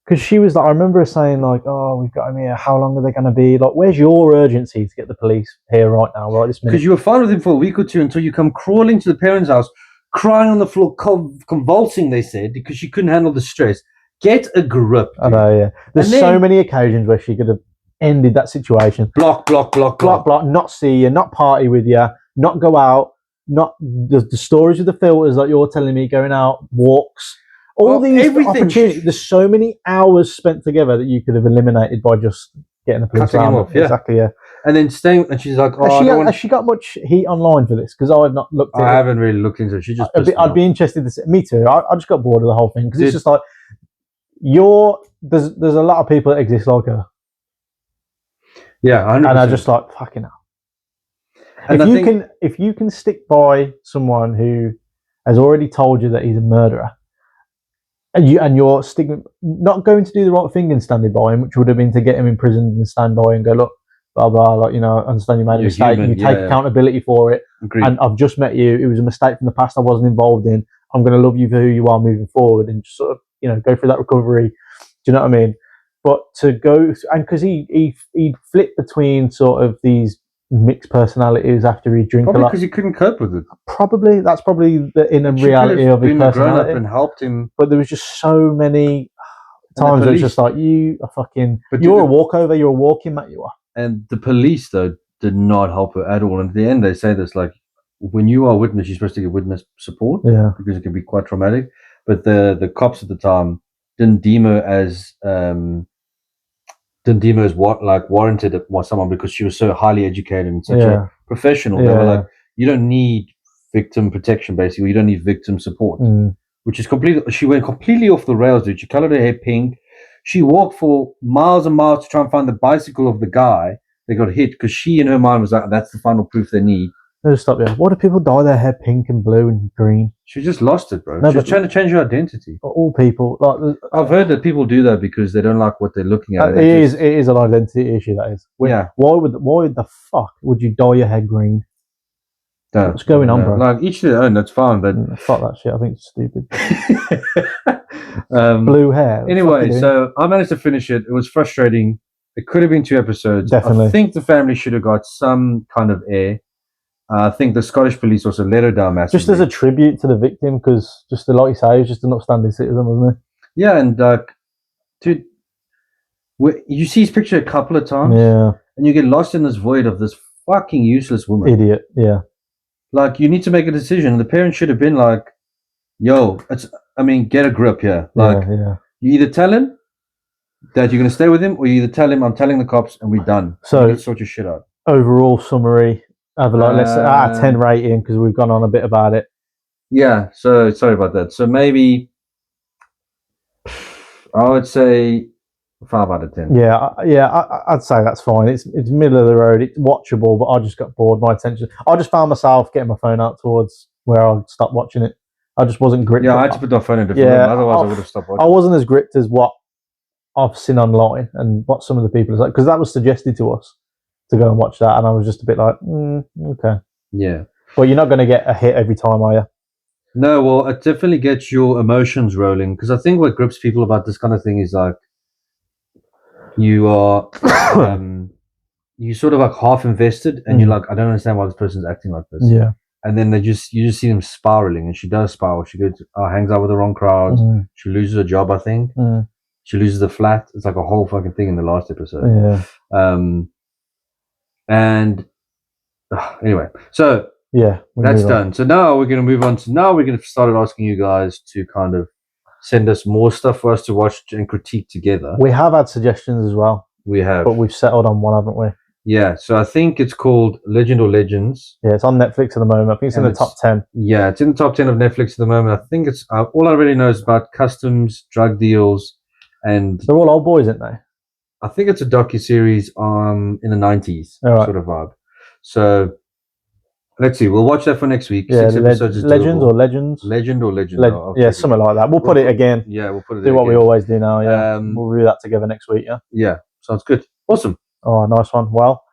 [SPEAKER 2] Because she was like, I remember her saying, like, oh, we've got him here. How long are they going to be? Like, where's your urgency to get the police here right now, right this minute?
[SPEAKER 1] Because you were fine with him for a week or two until you come crawling to the parents' house, crying on the floor, convulsing, they said, because she couldn't handle the stress. Get a grip, dude.
[SPEAKER 2] I know, yeah. There's so many occasions where she could have ended that situation.
[SPEAKER 1] Block.
[SPEAKER 2] Not see you, not party with you, not go out, not the stories with the filters like you're telling me, going out, walks. All these opportunities. There's so many hours spent together that you could have eliminated by just getting the police
[SPEAKER 1] cutting him off. Yeah.
[SPEAKER 2] Exactly, yeah.
[SPEAKER 1] And then staying, and she's like,
[SPEAKER 2] has she got much heat online for this? Because I've not looked at it.
[SPEAKER 1] I haven't really looked into it. She just
[SPEAKER 2] I'd be interested to see. Me too. I just got bored of the whole thing because it's just like, there's a lot of people that exist like her.
[SPEAKER 1] Yeah, 100%.
[SPEAKER 2] And I just like, fucking hell. And if you can stick by someone who has already told you that he's a murderer, and you're not going to do the right thing and standing by him, which would have been to get him imprisoned and stand by and go, look, blah blah, like, you know, I understand you made a mistake, and you take accountability for it.
[SPEAKER 1] Agreed.
[SPEAKER 2] And I've just met you. It was a mistake from the past I wasn't involved in. I'm going to love you for who you are moving forward, and just sort of, you know, go through that recovery. Do you know what I mean? But to go, and because he flipped between sort of these mixed personalities after he drank a lot.
[SPEAKER 1] Because he couldn't cope with it.
[SPEAKER 2] That's probably the inner reality of his personality.
[SPEAKER 1] Grown up and helped him.
[SPEAKER 2] But there was just so many times where it's just like, you're a walkover, you're a walking mat, you are.
[SPEAKER 1] And the police, though, did not help her at all. And at the end, they say this, like, when you are a witness, you're supposed to get witness support.
[SPEAKER 2] Yeah.
[SPEAKER 1] Because it can be quite traumatic. But the cops at the time didn't deem her as warranted by someone, because she was so highly educated and such a professional. They were like, you don't need victim protection, basically. You don't need victim support, which is she went completely off the rails, dude. She colored her hair pink. She walked for miles and miles to try and find the bicycle of the guy that got hit, because she, in her mind, was like, that's the final proof they need.
[SPEAKER 2] Let's stop there. What do people dye their hair pink and blue and green?
[SPEAKER 1] She just lost it, bro. No, she's trying to change her identity.
[SPEAKER 2] All people, like,
[SPEAKER 1] I've heard that people do that because they don't like what they're looking at.
[SPEAKER 2] It is an identity issue. That is. Why the fuck would you dye your hair green? What's going on, bro?
[SPEAKER 1] Like, each to their own. That's fine, but
[SPEAKER 2] fuck that shit. I think it's stupid. Blue hair.
[SPEAKER 1] Anyway, so I managed to finish it. It was frustrating. It could have been 2 episodes.
[SPEAKER 2] Definitely.
[SPEAKER 1] I think the family should have got some kind of air. I think the Scottish police also let her down massively.
[SPEAKER 2] Just as a tribute to the victim, because just like you say, he was just an upstanding citizen, wasn't
[SPEAKER 1] he? Yeah, and dude, you see his picture a couple of times, and you get lost in this void of this fucking useless woman.
[SPEAKER 2] Idiot, yeah.
[SPEAKER 1] Like, you need to make a decision. The parents should have been like, yo, get a grip here. Like, you either tell him that you're going to stay with him, or you either tell him, I'm telling the cops, and we're done. So you sort your shit out.
[SPEAKER 2] Overall summary, let's out of 10 rating, because we've gone on a bit about it.
[SPEAKER 1] Yeah, so sorry about that. So maybe I would say 5 out of 10.
[SPEAKER 2] I'd say that's fine. It's middle of the road. It's watchable, but I just got bored. My attention. I just found myself getting my phone out towards where I stopped watching it. I just wasn't gripped.
[SPEAKER 1] Yeah, I had to put my phone in a different room. Otherwise, I would have stopped watching.
[SPEAKER 2] I wasn't as gripped as what I've seen online and what some of the people like, because that was suggested to us to go and watch that, and I was just a bit like, okay.
[SPEAKER 1] Yeah.
[SPEAKER 2] But you're not going to get a hit every time, are you?
[SPEAKER 1] No, well, it definitely gets your emotions rolling, because I think what grips people about this kind of thing is like you are you sort of like half invested, and you're like, I don't understand why this person's acting like this.
[SPEAKER 2] Yeah.
[SPEAKER 1] And then you just see them spiraling, and she does spiral. She goes, hangs out with the wrong crowds. She loses her job, I think. She loses the flat. It's like a whole fucking thing in the last episode.
[SPEAKER 2] Yeah.
[SPEAKER 1] And anyway, so that's done. So now we're going to move on to, now we're going to start asking you guys to kind of send us more stuff for us to watch and critique together.
[SPEAKER 2] We have had suggestions as well.
[SPEAKER 1] We have.
[SPEAKER 2] But we've settled on one, haven't we?
[SPEAKER 1] Yeah, so I think it's called Legend or Legends.
[SPEAKER 2] Yeah, it's on Netflix at the moment. I think it's in the top 10.
[SPEAKER 1] Yeah, it's in the top 10 of Netflix at the moment. I think it's, all I really know is about customs, drug deals, and...
[SPEAKER 2] They're all old boys, aren't they?
[SPEAKER 1] I think it's a docuseries in the 90s sort of vibe. So, let's see. We'll watch that for next week.
[SPEAKER 2] Yeah,
[SPEAKER 1] 6 episodes is
[SPEAKER 2] Legends or Legends?
[SPEAKER 1] Legend or Legends.
[SPEAKER 2] Yeah, something like that. We'll put it again.
[SPEAKER 1] Yeah, we'll put it
[SPEAKER 2] do what we always do now, yeah. We'll review that together next week, yeah?
[SPEAKER 1] Yeah, sounds good. Awesome.
[SPEAKER 2] Oh, nice one. Well,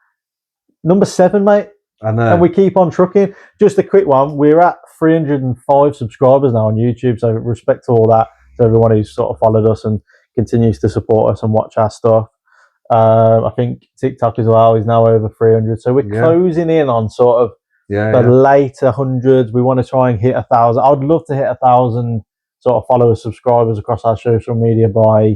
[SPEAKER 2] number 7, mate.
[SPEAKER 1] I know.
[SPEAKER 2] And we keep on trucking. Just a quick one. We're at 305 subscribers now on YouTube, so respect to all that, to everyone who's sort of followed us and continues to support us and watch our stuff. I think TikTok as well is now over 300. So we're closing in on sort of the later hundreds. We want to try and hit 1,000. I would love to hit 1,000 sort of followers, subscribers across our social media by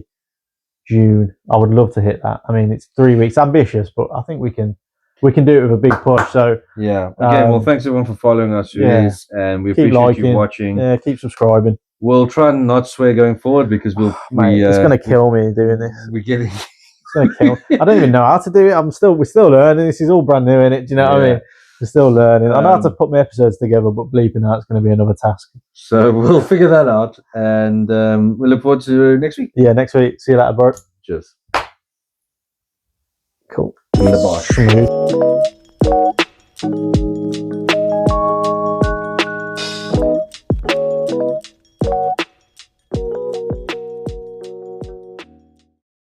[SPEAKER 2] June. I would love to hit that. I mean, it's 3 weeks, ambitious, but I think we can do it with a big push. So
[SPEAKER 1] yeah, again, well, thanks everyone for following us, and we appreciate you watching.
[SPEAKER 2] Yeah, keep subscribing.
[SPEAKER 1] We'll try and not swear going forward, because
[SPEAKER 2] it's going to kill me doing this.
[SPEAKER 1] We're getting.
[SPEAKER 2] It's going to kill. I don't even know how to do it. We're still learning. This is all brand new, innit? Do you know what I mean? We're still learning. I know how to put my episodes together, but bleeping out is going to be another task.
[SPEAKER 1] So we'll figure that out, and we look forward to next week.
[SPEAKER 2] Yeah, next week. See you later, bro.
[SPEAKER 1] Cheers.
[SPEAKER 2] Cool.
[SPEAKER 1] In the box.